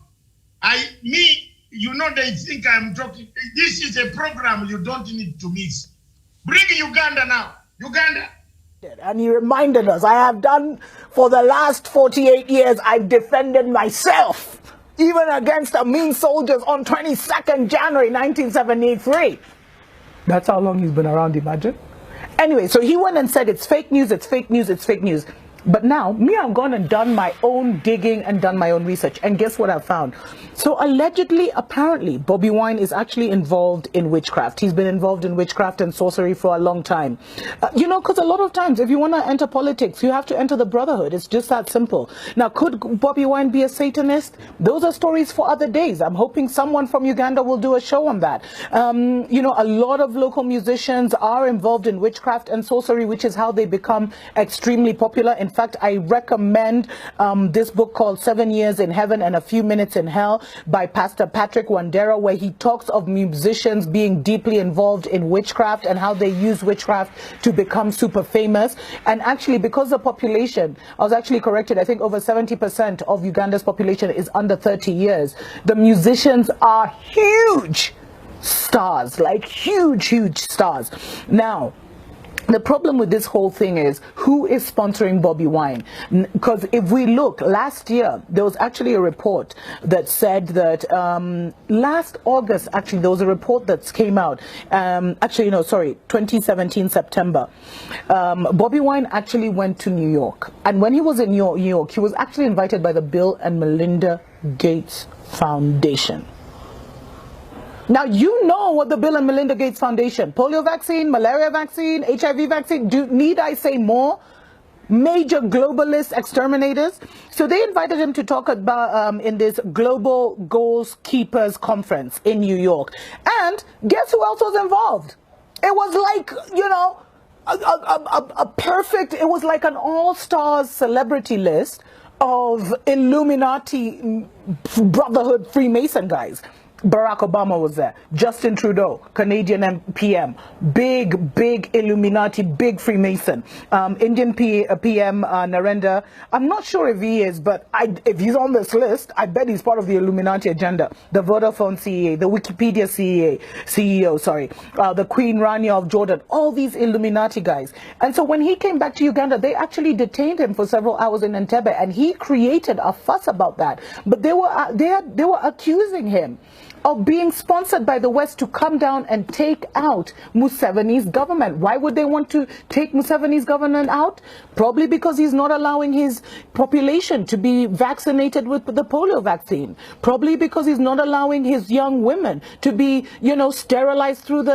S6: You know, they think I'm talking. This is a program you don't need to miss. Bring Uganda now. Uganda.
S11: And he reminded us, I have done for the last 48 years, I've defended myself, even against the mean soldiers on 22nd January 1973. That's how long he's been around, imagine. Anyway, so he went and said, it's fake news, it's fake news, it's fake news. But now, I've gone and done my own digging and done my own research. And guess what I found? So allegedly, apparently, Bobby Wine is actually involved in witchcraft. He's been involved in witchcraft and sorcery for a long time. You know, because a lot of times, if you want to enter politics, you have to enter the brotherhood. It's just that simple. Now, could Bobby Wine be a Satanist? Those are stories for other days. I'm hoping someone from Uganda will do a show on that. You know, a lot of local musicians are involved in witchcraft and sorcery, which is how they become extremely popular. In fact, I recommend this book called 7 Years in Heaven and a Few Minutes in Hell by Pastor Patrick Wandera, where he talks of musicians being deeply involved in witchcraft and how they use witchcraft to become super famous. And actually, because the population, I was actually corrected, I think over 70% of Uganda's population is under 30 years. The musicians are huge stars, like huge stars. Now, the problem with this whole thing is, who is sponsoring Bobby Wine? Because if we look, last year, there was actually a report that said that last August, actually, there was a report that came out. 2017, September. Bobby Wine actually went to New York. And when he was in New York, he was actually invited by the Bill and Melinda Gates Foundation. Now, you know what the Bill and Melinda Gates Foundation, polio vaccine, malaria vaccine, HIV vaccine, need I say more? Major globalist exterminators. So they invited him to talk about in this Global Goals Keepers Conference in New York. And guess who else was involved? It was like, you know, a perfect, it was like an all-stars celebrity list of Illuminati Brotherhood Freemason guys. Barack Obama was there. Justin Trudeau, Canadian PM, big Illuminati, big Freemason. Indian PM Narendra. I'm not sure if he is, but if he's on this list, I bet he's part of the Illuminati agenda. The Vodafone CEO, the Wikipedia CEO, the Queen Rania of Jordan, all these Illuminati guys. And so when he came back to Uganda, they actually detained him for several hours in Entebbe, and he created a fuss about that. But they were accusing him of being sponsored by the West to come down and take out Museveni's government. Why would they want to take Museveni's government out? Probably because he's not allowing his population to be vaccinated with the polio vaccine. Probably because he's not allowing his young women to be, you know, sterilized through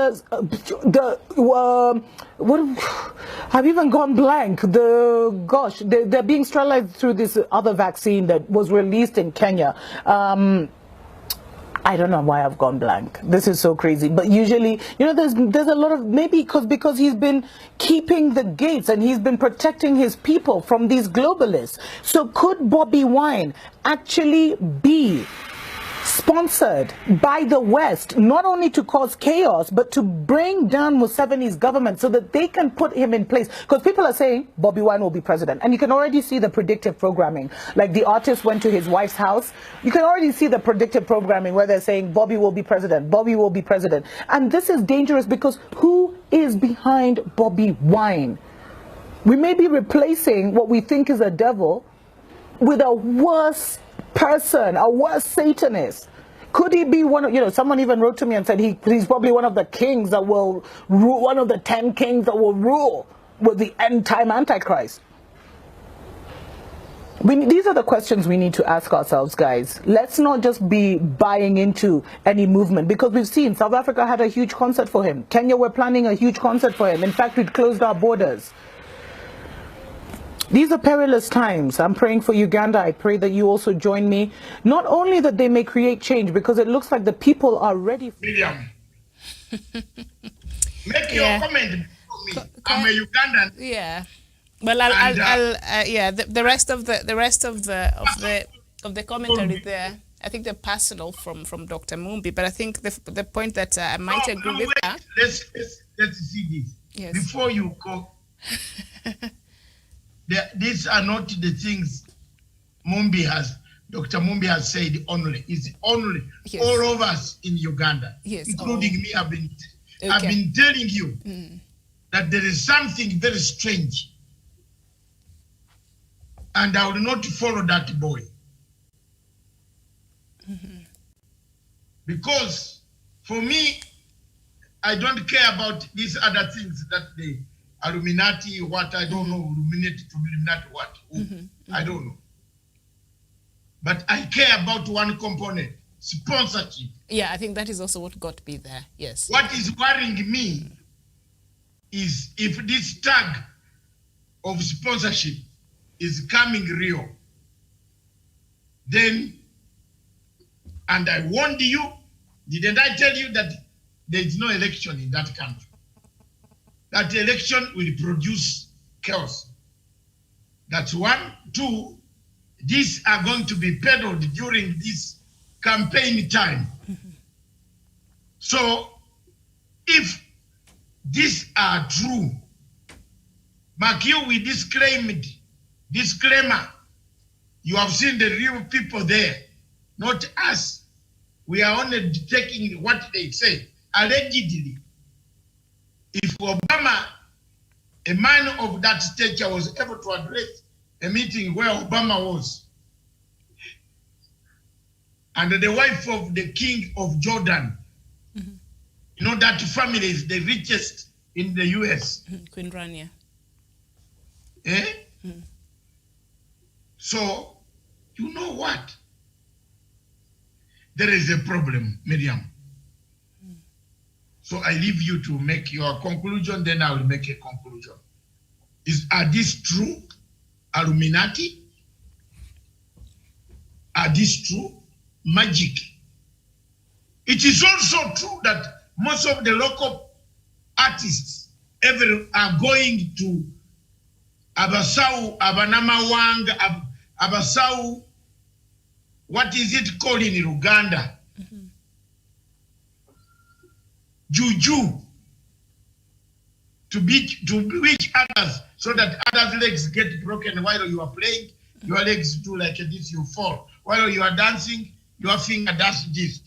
S11: I've even gone blank. They're being sterilized through this other vaccine that was released in Kenya. I don't know why I've gone blank. This is so crazy. But usually, you know, there's a lot of, maybe because he's been keeping the gates and he's been protecting his people from these globalists. So could Bobby Wine actually be sponsored by the West, not only to cause chaos, but to bring down Museveni's government so that they can put him in place. Because people are saying Bobby Wine will be president. And you can already see the predictive programming. Like the artist went to his wife's house. You can already see the predictive programming where they're saying Bobby will be president, Bobby will be president. And this is dangerous because who is behind Bobby Wine? We may be replacing what we think is a devil with a worse person, a worse Satanist. Could he be one of, someone even wrote to me and said he's probably one of the kings that will rule, one of the 10 kings that will rule with the end time Antichrist. These are the questions we need to ask ourselves, guys. Let's not just be buying into any movement, because we've seen South Africa had a huge concert for him. Kenya were planning a huge concert for him. In fact, we'd closed our borders. These are perilous times. I'm praying for Uganda. I pray that you also join me. Not only that they may create change, because it looks like the people are ready.
S6: Miriam, make your comment for me. I'm a Ugandan.
S8: Yeah. Well, the rest of the commentary there, I think they're personal from Dr. Mumbi, but I think the point that I might agree with her.
S6: Let's see this.
S8: Yes.
S6: Before you go. These are not the things Dr. Mumbi has said only. It's only all of us in Uganda, including me. I've been telling you that there is something very strange, and I will not follow that boy. Because for me, I don't care about these other things that they Illuminati, what I don't know, Illuminati what, I don't know. But I care about one component, sponsorship.
S8: Yeah, I think that is also what got me there, yes.
S6: What is worrying me is if this tag of sponsorship is coming real, then, and I warned you, didn't I tell you that there is no election in that country? That election will produce chaos. That's one. Two, these are going to be peddled during this campaign time. So if these are true, mark you with disclaimer, you have seen the real people there, not us. We are only taking what they say, allegedly. If Obama, a man of that stature, was able to address a meeting where Obama was, and the wife of the king of Jordan, you know that family is the richest in the US.
S8: Queen Rania.
S6: So, you know what? There is a problem, Miriam. So I leave you to make your conclusion, then I will make a conclusion. Are these true? Illuminati? Are these true? Magic. It is also true that most of the local artists are going to Abasau, Abanamawang, Abasau, what is it called in Uganda? Juju, to bewitch others so that others' legs get broken while you are playing. Your legs do like this, you fall. While you are dancing, your finger does this.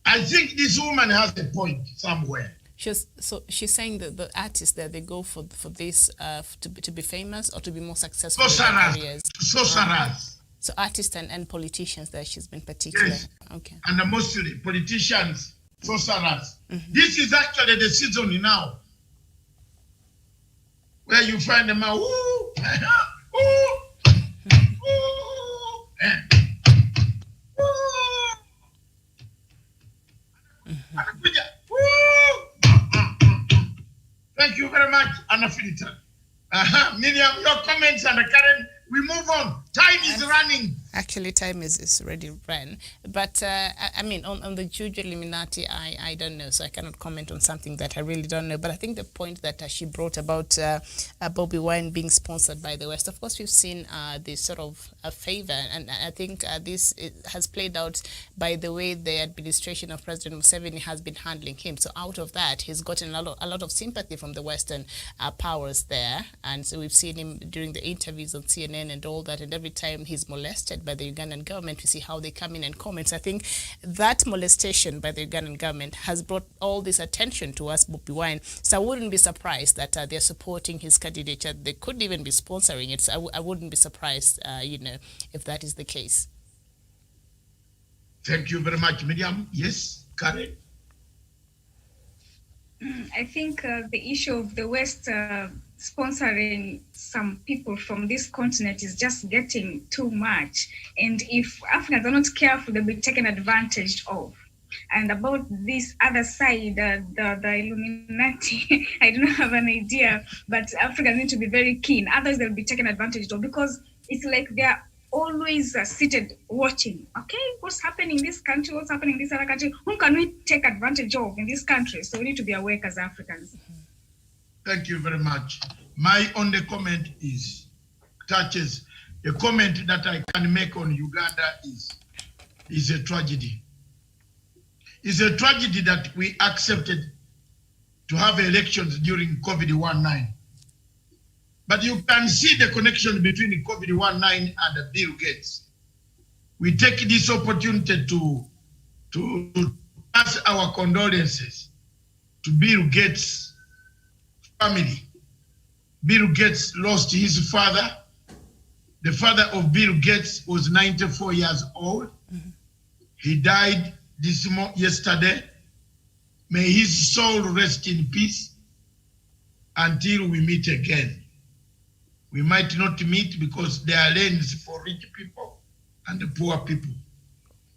S6: I think this woman has a point somewhere.
S8: She's saying that the artists that they go for this to be famous or to be more successful in their careers. So artists and politicians that she's been particular.
S6: Yes.
S8: Okay.
S6: And mostly politicians, sorcerers. This is actually the season now where you find them out. Thank you very much, Anna Filter. Miriam, your comments and Karen. We move on. Time is running.
S8: Actually, time is already ran. But, I mean, on the Juju Illuminati, I don't know, so I cannot comment on something that I really don't know. But I think the point that she brought about Bobby Wine being sponsored by the West, of course, we've seen this sort of a favor, and I think this has played out by the way the administration of President Museveni has been handling him. So out of that, he's gotten a lot of sympathy from the Western powers there. And so we've seen him during the interviews on CNN and all that, and every time he's molested by the Ugandan government, we see how they come in and comment. So I think that molestation by the Ugandan government has brought all this attention to us, Bobi Wine. So I wouldn't be surprised that they're supporting his candidature. They could even be sponsoring it. So I wouldn't be surprised, if that is the case.
S6: Thank you very much, Miriam. Yes, Karen?
S7: I think the issue of the West sponsoring some people from this continent is just getting too much. And if Africans are not careful, they'll be taken advantage of. And about this other side, the Illuminati, I don't have an idea, but Africans need to be very keen. Others, they'll be taken advantage of because it's like they're always seated watching. Okay, what's happening in this country? What's happening in this other country? Who can we take advantage of in this country? So we need to be awake as Africans.
S6: Thank you very much. My only comment touches a comment that I can make on Uganda is a tragedy. It's a tragedy that we accepted to have elections during COVID-19. But you can see the connection between COVID-19 and Bill Gates. We take this opportunity to pass our condolences to Bill Gates' family. Bill Gates lost his father. The father of Bill Gates was 94 years old. Mm-hmm. He died yesterday. May his soul rest in peace until we meet again. We might not meet because there are lanes for rich people and the poor people.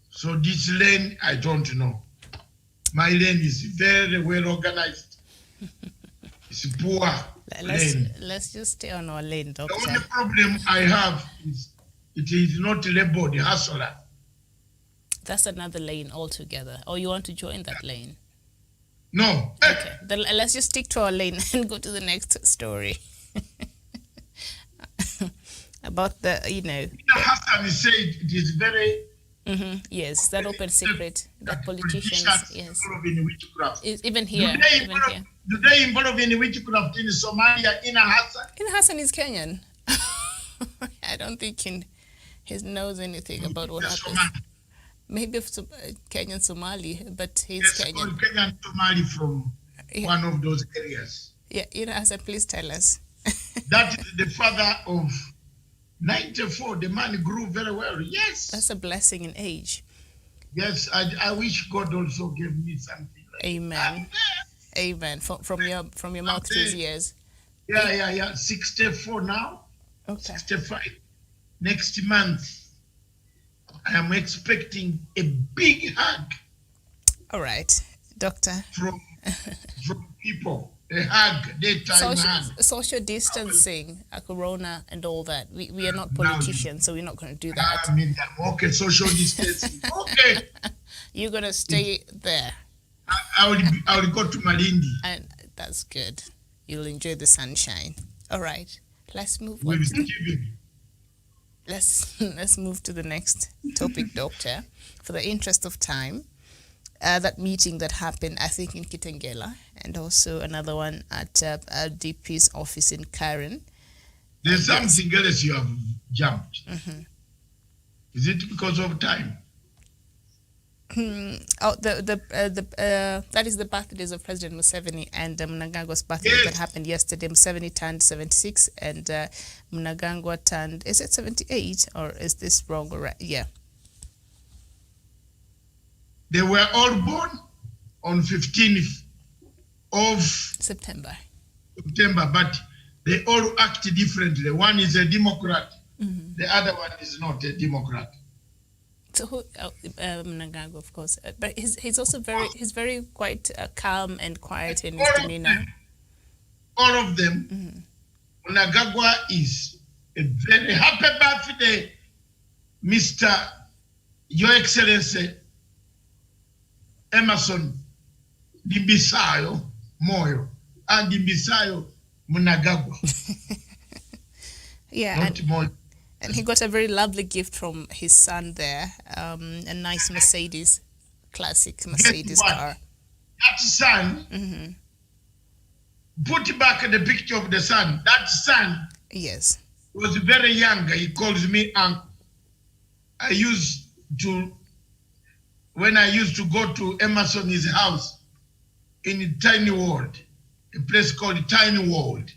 S6: So this lane, I don't know. My lane is very well organized. It's poor lane.
S8: Let's just stay on our lane, Doctor.
S6: The only problem I have is it is not labeled hustler.
S8: That's another lane altogether. Or you want to join that lane?
S6: No.
S8: Okay, then let's just stick to our lane and go to the next story. About the,
S6: Hassan said it is very...
S8: Mm-hmm. Yes, that open secret that politicians, yes.
S6: In witchcraft.
S8: Even here.
S6: Do they involve in witchcraft in Somalia, in Hassan?
S8: In Hassan is Kenyan. I don't think he knows anything about what happens. Maybe Kenyan Somali, but he's Kenyan.
S6: Yes, Kenyan Somali from one of those areas.
S8: Yeah, Hassan, please tell us.
S6: That is the father of 94. The man grew very well. Yes.
S8: That's a blessing in age.
S6: Yes, I wish God also gave me something like
S8: Amen. That. Amen. From your mouth to his ears.
S6: Yeah. 64 now. Okay. 65. Next month, I am expecting a big hug.
S8: All right, Doctor.
S6: From people. A hug, daytime hug.
S8: Social distancing, corona and all that. We are not politicians, so we're not going to do that.
S6: Okay, social distancing. Okay.
S8: You're going to stay there.
S6: I will go to Malindi.
S8: And that's good. You'll enjoy the sunshine. All right. Let's move
S6: on.
S8: Let's move to the next topic, Doctor. For the interest of time. That meeting that happened, I think, in Kitengela, and also another one at DP's office in Karen.
S6: There's something else you have jumped. Mm-hmm. Is it because of time?
S8: Oh, that is the birthdays of President Museveni and Mnangagwa's birthday that happened yesterday. Museveni turned 76, and Mnangagwa turned, is it 78, or is this wrong? Or right? Yeah.
S6: They were all born on 15th of
S8: September,
S6: but they all act differently. One is a Democrat, the other one is not a Democrat.
S8: So who? Mnangagwa, of course, but he's also very quite calm and quiet in his demeanor.
S6: All of them. Mnangagwa is a very happy birthday Mr. Your Excellency Emerson Dimbisayo Moyo and Dimbisayo Mnangagwa.
S8: Yeah, and he got a very lovely gift from his son there, a nice Mercedes, classic Mercedes car.
S6: That son, put back the picture of the son. That son,
S8: yes,
S6: was very young. He calls me uncle. When I used to go to Emerson's house in Tiny World, a place called Tiny World.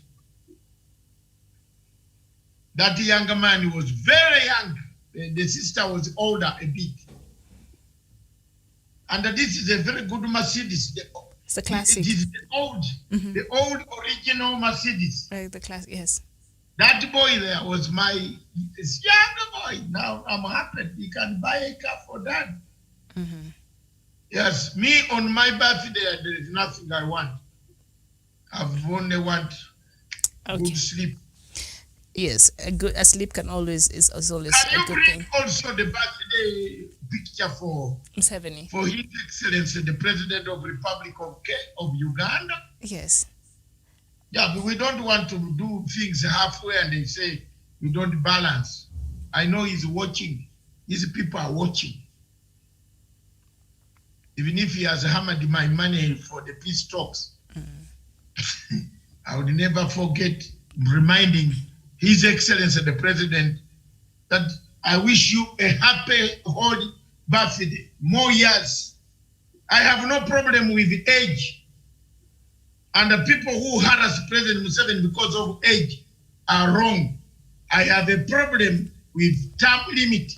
S6: That younger man was very young. The sister was older a bit. And this is a very good Mercedes.
S8: It's a classic.
S6: It is the old original Mercedes.
S8: The classic, yes.
S6: That boy there was this younger boy. Now I'm happy. He can buy a car for that. Yes, me on my birthday, there is nothing I want. I've only want good sleep.
S8: Yes, a sleep is always
S6: can
S8: a good
S6: you bring
S8: thing.
S6: Also the birthday picture for
S8: Museveni,
S6: for His Excellency the President of Republic of Uganda?
S8: Yes.
S6: Yeah, but we don't want to do things halfway and they say we don't balance. I know he's watching. These people are watching. Even if he has hammered my money for the peace talks, I would never forget reminding His Excellency the President that I wish you a happy whole birthday, more years. I have no problem with age. And the people who harass President Museveni because of age are wrong. I have a problem with term limit.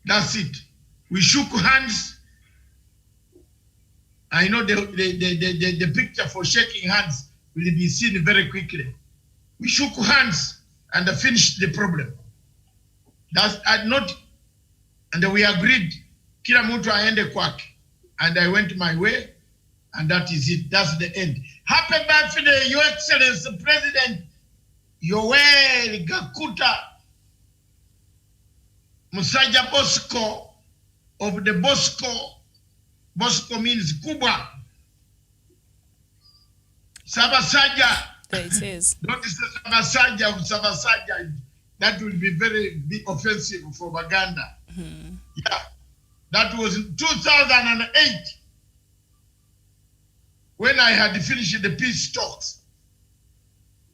S6: That's it. We shook hands. I know the picture for shaking hands will be seen very quickly. We shook hands and finished the problem. That's not, and we agreed. Kila mtu aende kwake, and I went my way, and that is it. That's the end. Happy birthday, Your Excellency President Yoweri Gakuta Musaja Bosco of the Bosco. Bosco means Kuba. Sabasaja.
S8: There it is.
S6: Don't say Sabasaja. Sabasaja. That will be very offensive for Baganda. Yeah. That was in 2008 when I had finished the peace talks.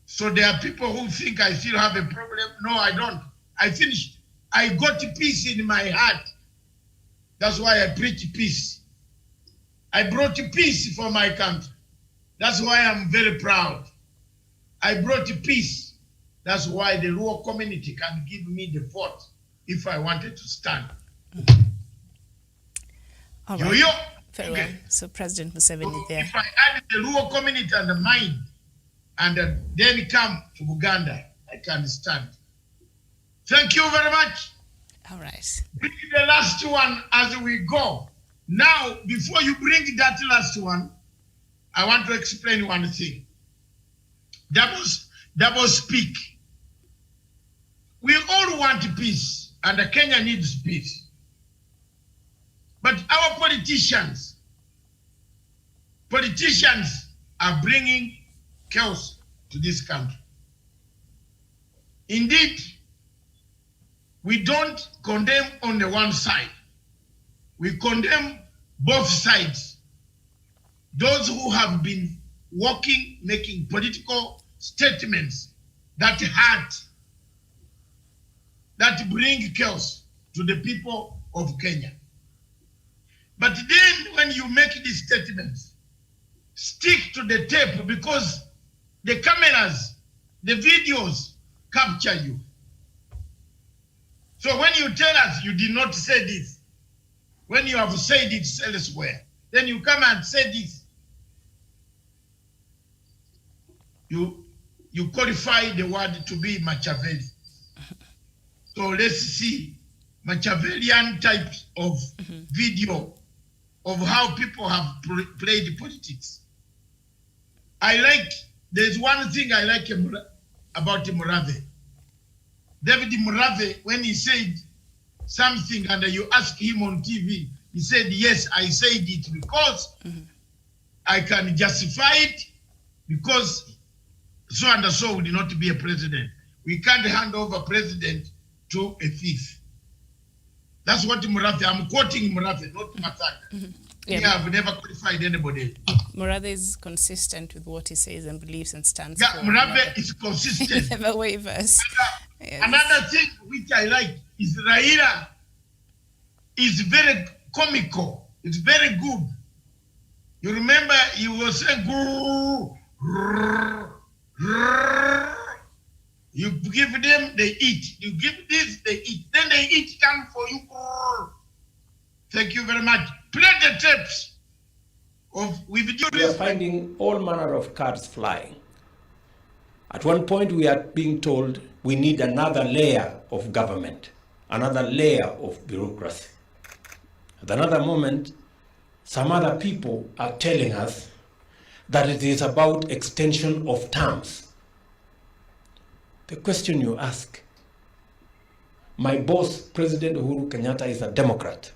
S6: So there are people who think I still have a problem. No, I don't. I finished. I got peace in my heart. That's why I preach peace. I brought peace for my country. That's why I'm very proud. I brought peace. That's why the rural community can give me the vote if I wanted to stand.
S8: All right.
S6: Yo-yo.
S8: Very well. So President Museveni there.
S6: If I add the rural community and the mind, and then come to Uganda, I can stand. Thank you very much.
S8: All right.
S6: Bring the last one as we go. Now, before you bring that last one, I want to explain one thing. Double speak. We all want peace, and Kenya needs peace. But our politicians are bringing chaos to this country. Indeed, we don't condemn on the one side. We condemn both sides. Those who have been working, making political statements that hurt, that bring chaos to the people of Kenya. But then when you make these statements, stick to the tape because the cameras, the videos capture you. So when you tell us you did not say this, when you have said it elsewhere, then you come and say this. You qualify the word to be Machiavelli. So let's see Machiavellian types of video of how people have played politics. There's one thing I like about Murave. David Murave, when he said something and you ask him on TV, he said, yes, I said it because I can justify it because so and so will not be a president. We can't hand over president to a thief. That's what Murave, I'm quoting Murave, not Matanga. Yeah, I've never qualified anybody.
S8: Murave is consistent with what he says and believes and stands for.
S6: Murave is consistent.
S8: Never wavers.
S6: Another thing which I like is Raila is very comical. It's very good. You remember he was saying, you give them, they eat. You give this, they eat. Then they eat come for you. Thank you very much. Play the tapes of with you.
S12: We are finding all manner of cards flying. At one point we are being told we need another layer of government, another layer of bureaucracy. At another moment, some other people are telling us that it is about extension of terms. The question you ask, my boss, President Uhuru Kenyatta, is a Democrat.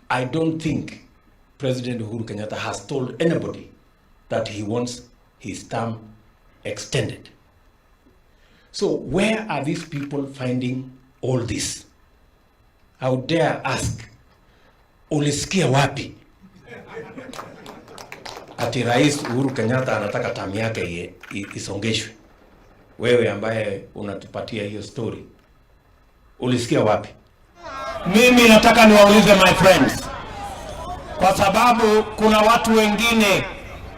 S12: I don't think President Uhuru Kenyatta has told anybody that he wants his term extended. So where are these people finding all this? I would dare ask, ulisikia wapi ati Rais Uhuru Kenyatta anataka term yake isongeshwe? Wewe ambaye unatupatia hiyo story, ulisikia wapi? Mimi nataka niwaulize my friends, kwa sababu kuna watu wengine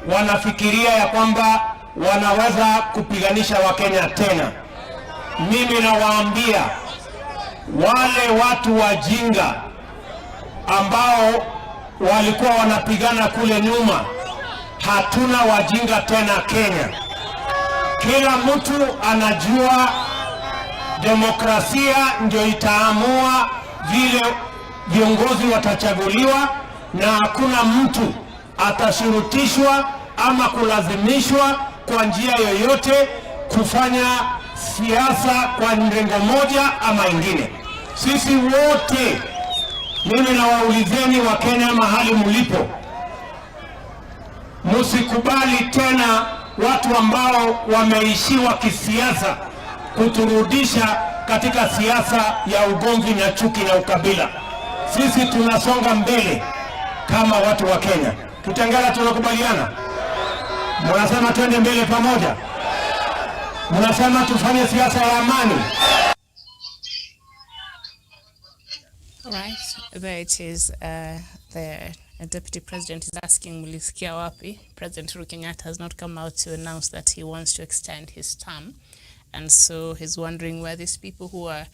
S12: wanafikiria ya kwamba wanaweza kupiganisha Wakenya tena. Mimi nawaambia wale watu wajinga ambao walikuwa wanapigana kule nyuma, hatuna wajinga tena Kenya. Kila mtu anajua demokrasia ndio itaamua vile viongozi watachaguliwa, na hakuna mtu atashurutishwa ama kulazimishwa kwa njia yoyote kufanya siasa kwa mrengo moja ama ingine. Sisi wote, mimi nawaulizeni Wakenya mahali mlipo, msikubali tena watu ambao wameishiwa kisiasa kuturudisha katika siasa ya ugomvi na chuki na ukabila. Sisi tunasonga mbele kama watu wa Kenya. Kitengela, tunakubaliana? Mnasema twende mbele pamoja? Mnasema tufanye siasa ya amani?
S8: Right, there it is. The Deputy President is asking mulisikia wapi. President Uhuru Kenyatta has not come out to announce that he wants to extend his term. And so he's wondering where these people who are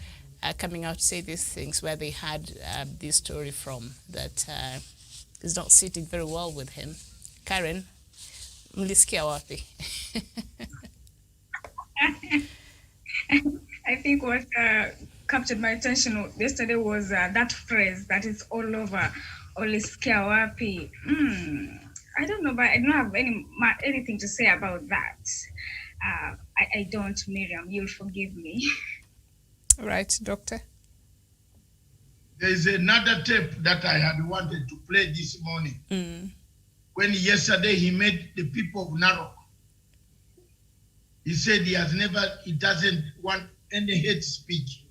S8: coming out to say these things, where they had this story from, that is not sitting very well with him. Karen, mulisikia wapi?
S7: I think what captured my attention yesterday was that phrase that is all over, ulisikia wapi. I don't know, but I don't have anything to say about that. I don't, Miriam, you'll forgive me.
S8: Right, Doctor?
S6: There's another tape that I had wanted to play this morning. When yesterday he met the people of Narok. He said he doesn't want any hate speech.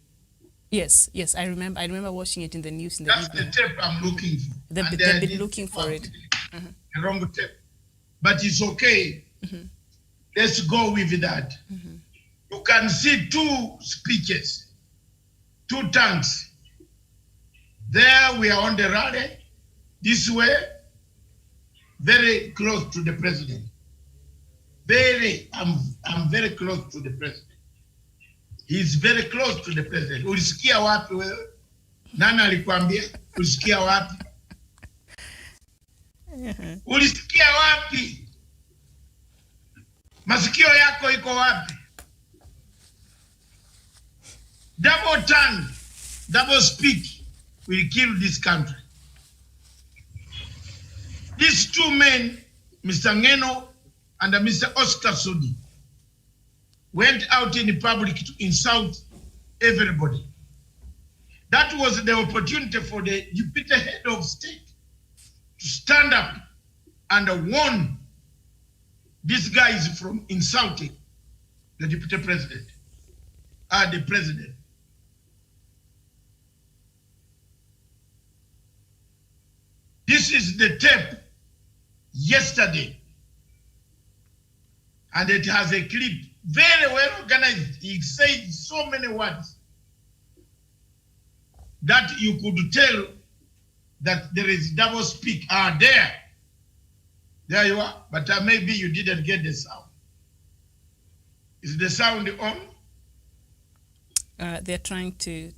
S8: Yes, I remember watching it in the news in the
S6: evening. That's the tape I'm looking for.
S8: They've been looking for it.
S6: The wrong tape. But it's okay. Let's go with that. You can see two speeches, two tanks. There we are on the rally, this way, very close to the president. I'm very close to the president. He's very close to the president. Ulisikia wapi wewe? Nani alikwambia? Ulisikia wapi? Ulisikia wapi? Masikio yako iko wapi? Double tongue, double speak will kill this country. These two men, Mr. Ngeno and Mr. Oscar Sudi, went out in the public to insult everybody. That was the opportunity for the deputy head of state to stand up and warn these guys from insulting the deputy president, the president. This is the tape yesterday, and it has a clip, very well organized. He said so many words that you could tell that there is double speak. There you are, but maybe you didn't get the sound. Is the sound on?
S8: They're trying to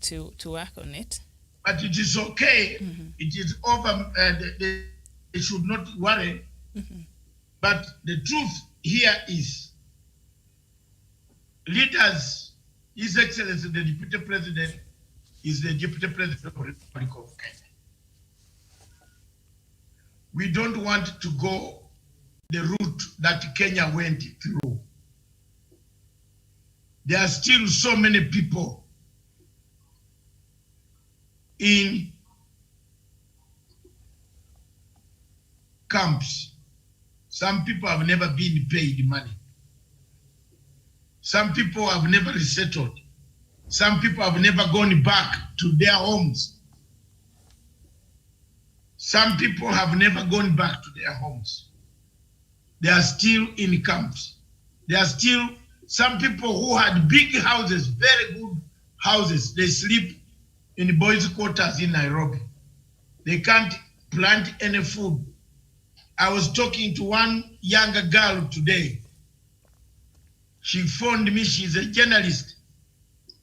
S8: work on it.
S6: But it is okay. It is over. They should not worry. But the truth here is, leaders, His Excellency the Deputy President is the Deputy President of the Republic of Kenya. We don't want to go the route that Kenya went through. There are still so many people in camps. Some people have never been paid money. Some people have never resettled. Some people have never gone back to their homes. Some people have never gone back to their homes. They are still in camps. There are still some people who had big houses, very good houses. They sleep in boys' quarters in Nairobi. They can't plant any food. I was talking to one younger girl today. She phoned me. She's a journalist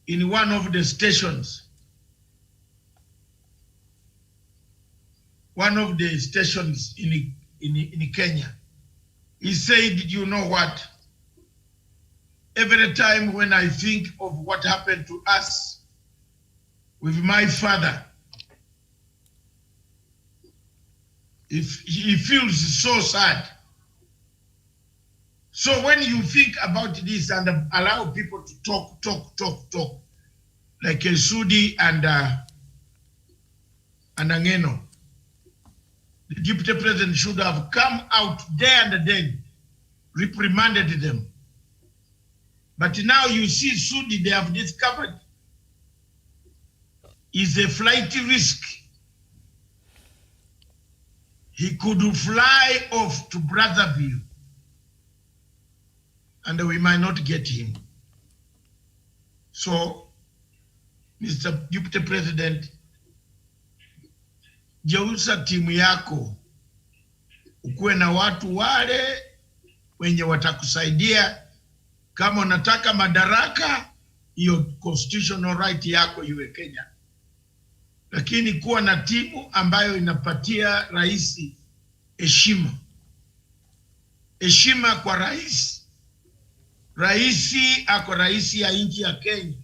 S6: in one of the stations. One of the stations in Kenya. He said, you know what? Every time when I think of what happened to us with my father, if he feels so sad. So when you think about this and allow people to talk, like Sudi and Angeno, the deputy president should have come out there and then reprimanded them. But now you see Sudi, they have discovered is a flight risk. He could fly off to Brazzaville and we might not get him. So, Mr. Deputy President, geuza timu yako, ukuwe na watu wale wenye watakusaidia. Kama unataka madaraka, hiyo constitutional right yako iwe Kenya. Lakini kuwa na timu ambayo inapatia rais heshima. Heshima kwa rais. Raisi ako raisi ya nchi ya Kenya.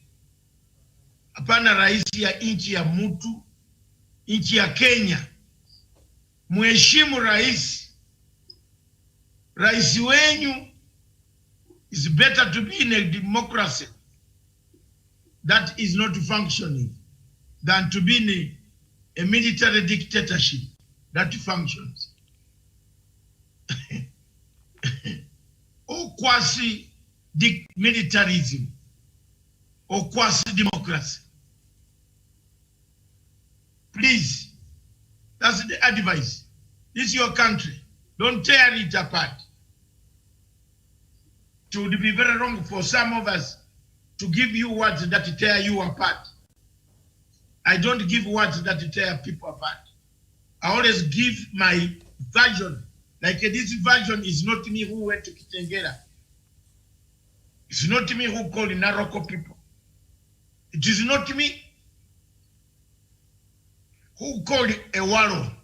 S6: Hapana raisi ya nchi ya mtu, nchi ya Kenya. Mheshimu rais. Rais wenyu. It's better to be in a democracy that is not functioning than to be in a military dictatorship that functions. Or quasi-militarism, or quasi-democracy. Please, that's the advice. This is your country. Don't tear it apart. It would be very wrong for some of us to give you words that tear you apart. I don't give words that tear people apart. I always give my version. Like this version is not me who went to Kitengela. It's not me who called Naroko people. It is not me who called Ewaro.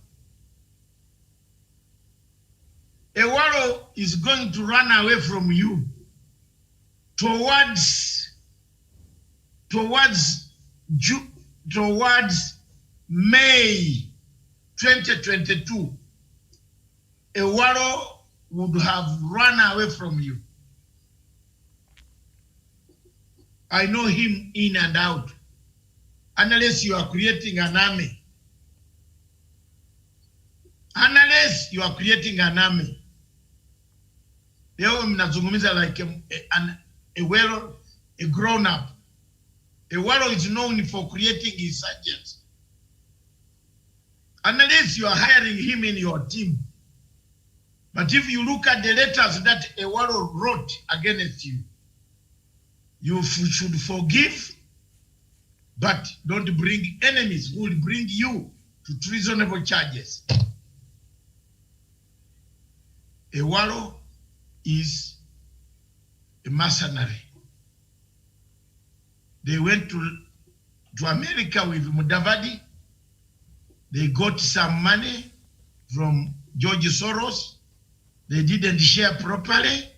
S6: Ewaro is going to run away from you towards May 2022. Ewaro would have run away from you. I know him in and out. Unless you are creating an army. Unless you are creating an army. Leo mnazungumza like a grown up. A warrior is known for creating his subjects. Unless you are hiring him in your team. But if you look at the letters that a warrior wrote against you, you should forgive, but don't bring enemies who will bring you to treasonable charges. A warrior is a mercenary. They went to America with Mudavadi. They got some money from George Soros. They didn't share properly.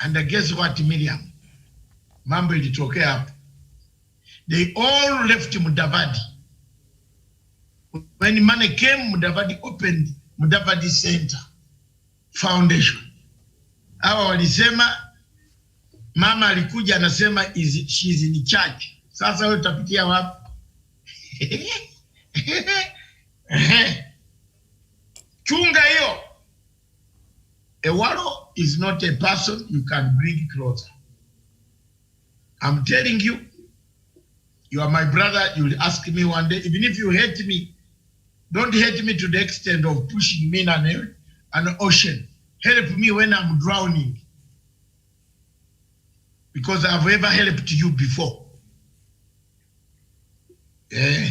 S6: And guess what, Miriam? Mambo ilitokea hapo. They all left Mudavadi. When money came, Mudavadi opened Mudavadi Center Foundation. Hawa walisema, mama alikuja anasema she's in charge. Sasa wewe utapitia wapi? Chunga hiyo. A warrior is not a person you can bring closer. I'm telling you, you are my brother. You will ask me one day, even if you hate me, don't hate me to the extent of pushing me in an ocean. Help me when I'm drowning. Because I've ever helped you before. Yeah.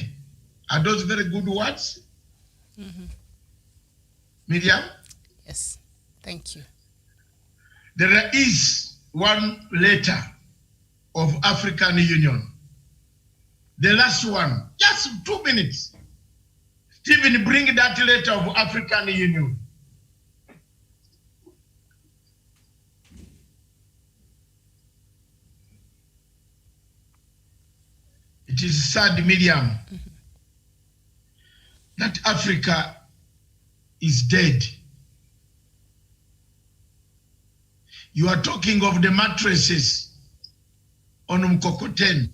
S6: Are those very good words? Miriam?
S8: Yes, thank you.
S6: There is one letter of African Union. The last one, just 2 minutes. Stephen, bring that letter of African Union. It is sad, Miriam, that Africa is dead. You are talking of the mattresses on Mkokoteni,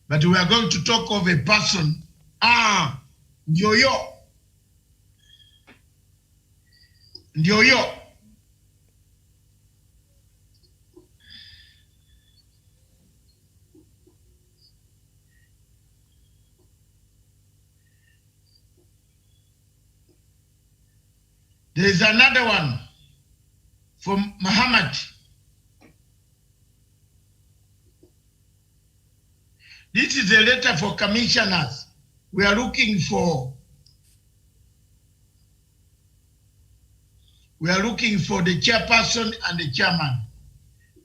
S6: but we are going to talk of a person, Ndioyo. Ndioyo. There is another one from Muhammad. This is a letter for commissioners. We are looking for the chairperson and the chairman.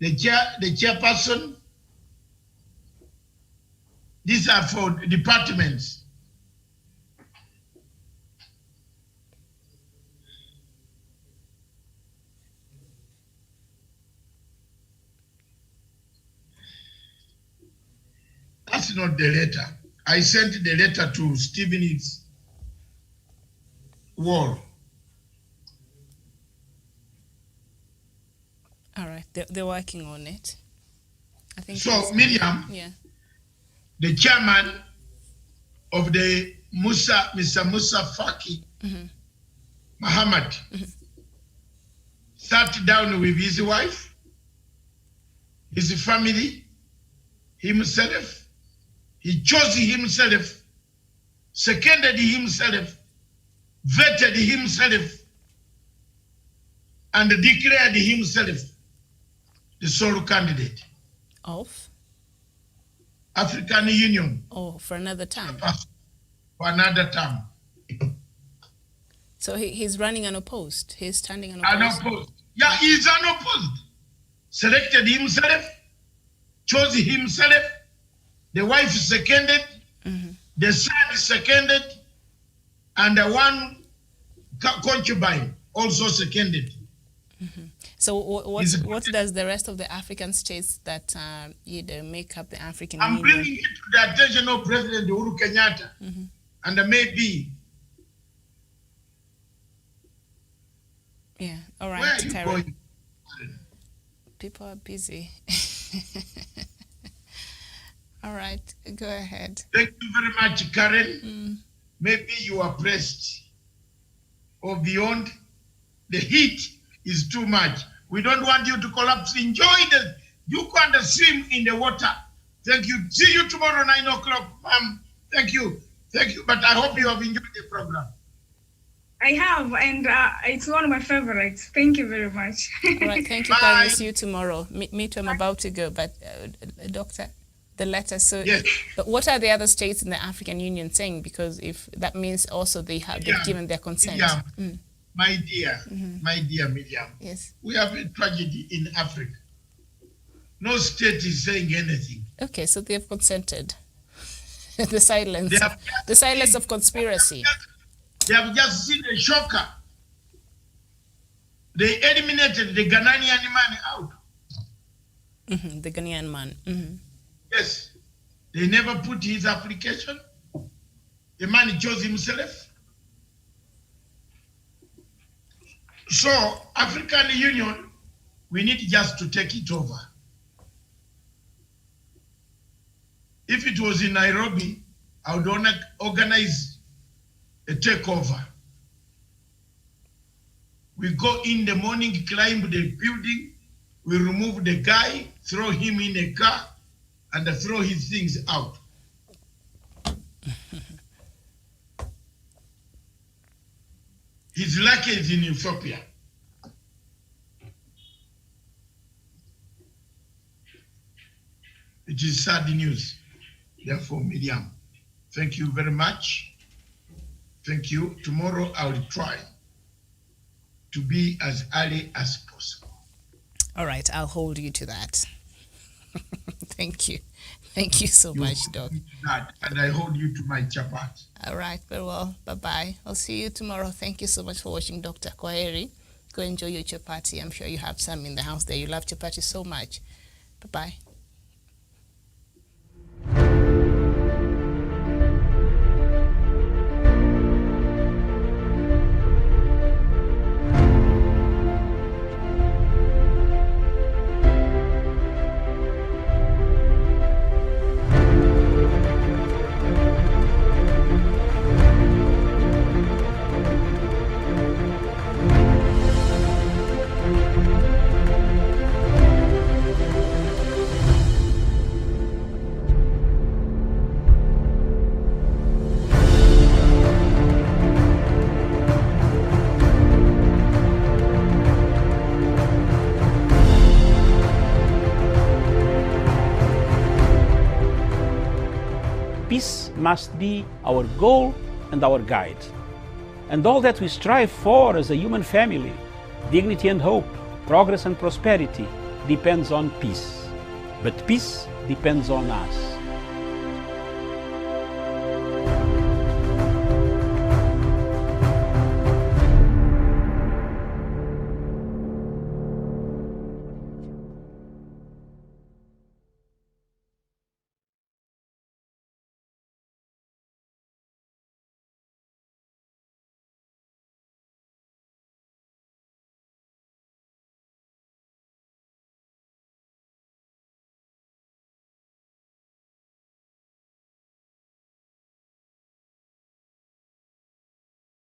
S6: The chairperson, these are for departments. That's not the letter. I sent the letter to Stephen's wall.
S8: All right, they're working on it. I think
S6: so. Miriam,
S8: yeah,
S6: the chairman of the Mr. Musa Faki, Muhammad, sat down with his wife, his family, himself. He chose himself, seconded himself, vetted himself, and declared himself the sole candidate
S8: of
S6: African Union.
S8: Oh, for another term.
S6: For another term.
S8: So he's running unopposed. He's standing unopposed.
S6: Unopposed. Yeah, he's unopposed. Selected himself, chose himself. The wife seconded, the son seconded, and the one concubine also seconded.
S8: So what does the rest of the African states that either make up the African Union?
S6: I'm bringing it to the attention of President Uhuru Kenyatta, and maybe.
S8: Yeah, all right.
S6: Where are you going?
S8: People are busy. All right, go ahead.
S6: Thank you very much, Karen. Maybe you are pressed or beyond. The heat is too much. We don't want you to collapse. Enjoy the, you can swim in the water. Thank you. See you tomorrow, 9 o'clock, ma'am. Thank you. Thank you. But I hope you have enjoyed the program.
S7: I have, and it's one of my favorites. Thank you very much.
S8: All right, thank you, Karen. See you tomorrow. Me too, I'm about to go, but Doctor, the letter. So,
S6: yes.
S8: But what are the other states in the African Union saying? Because if that means also they've given their consent.
S6: Yeah. My dear Miriam.
S8: Yes.
S6: We have a tragedy in Africa. No state is saying anything.
S8: Okay, so they have consented. The silence of conspiracy.
S6: They have just seen a shocker. They eliminated the Ghanaian man out.
S8: The Ghanaian man.
S6: Yes. They never put his application. The man chose himself. So, African Union, we need just to take it over. If it was in Nairobi, I would organize a takeover. We go in the morning, climb the building, we remove the guy, throw him in a car, and throw his things out. His lucky is in Ethiopia. It is sad news. Therefore, Miriam, thank you very much. Thank you. Tomorrow I will try to be as early as possible.
S8: All right, I'll hold you to that. Thank you. Thank you so much, Doc.
S6: And I hold you to my chapati.
S8: All right, very well. Bye-bye. I'll see you tomorrow. Thank you so much for watching, Dr. Kwaheri. Go enjoy your chapati. I'm sure you have some in the house there. You love chapati so much. Bye-bye.
S1: Peace must be our goal and our guide. And all that we strive for as a human family, dignity and hope, progress and prosperity, depends on peace. But peace depends on us.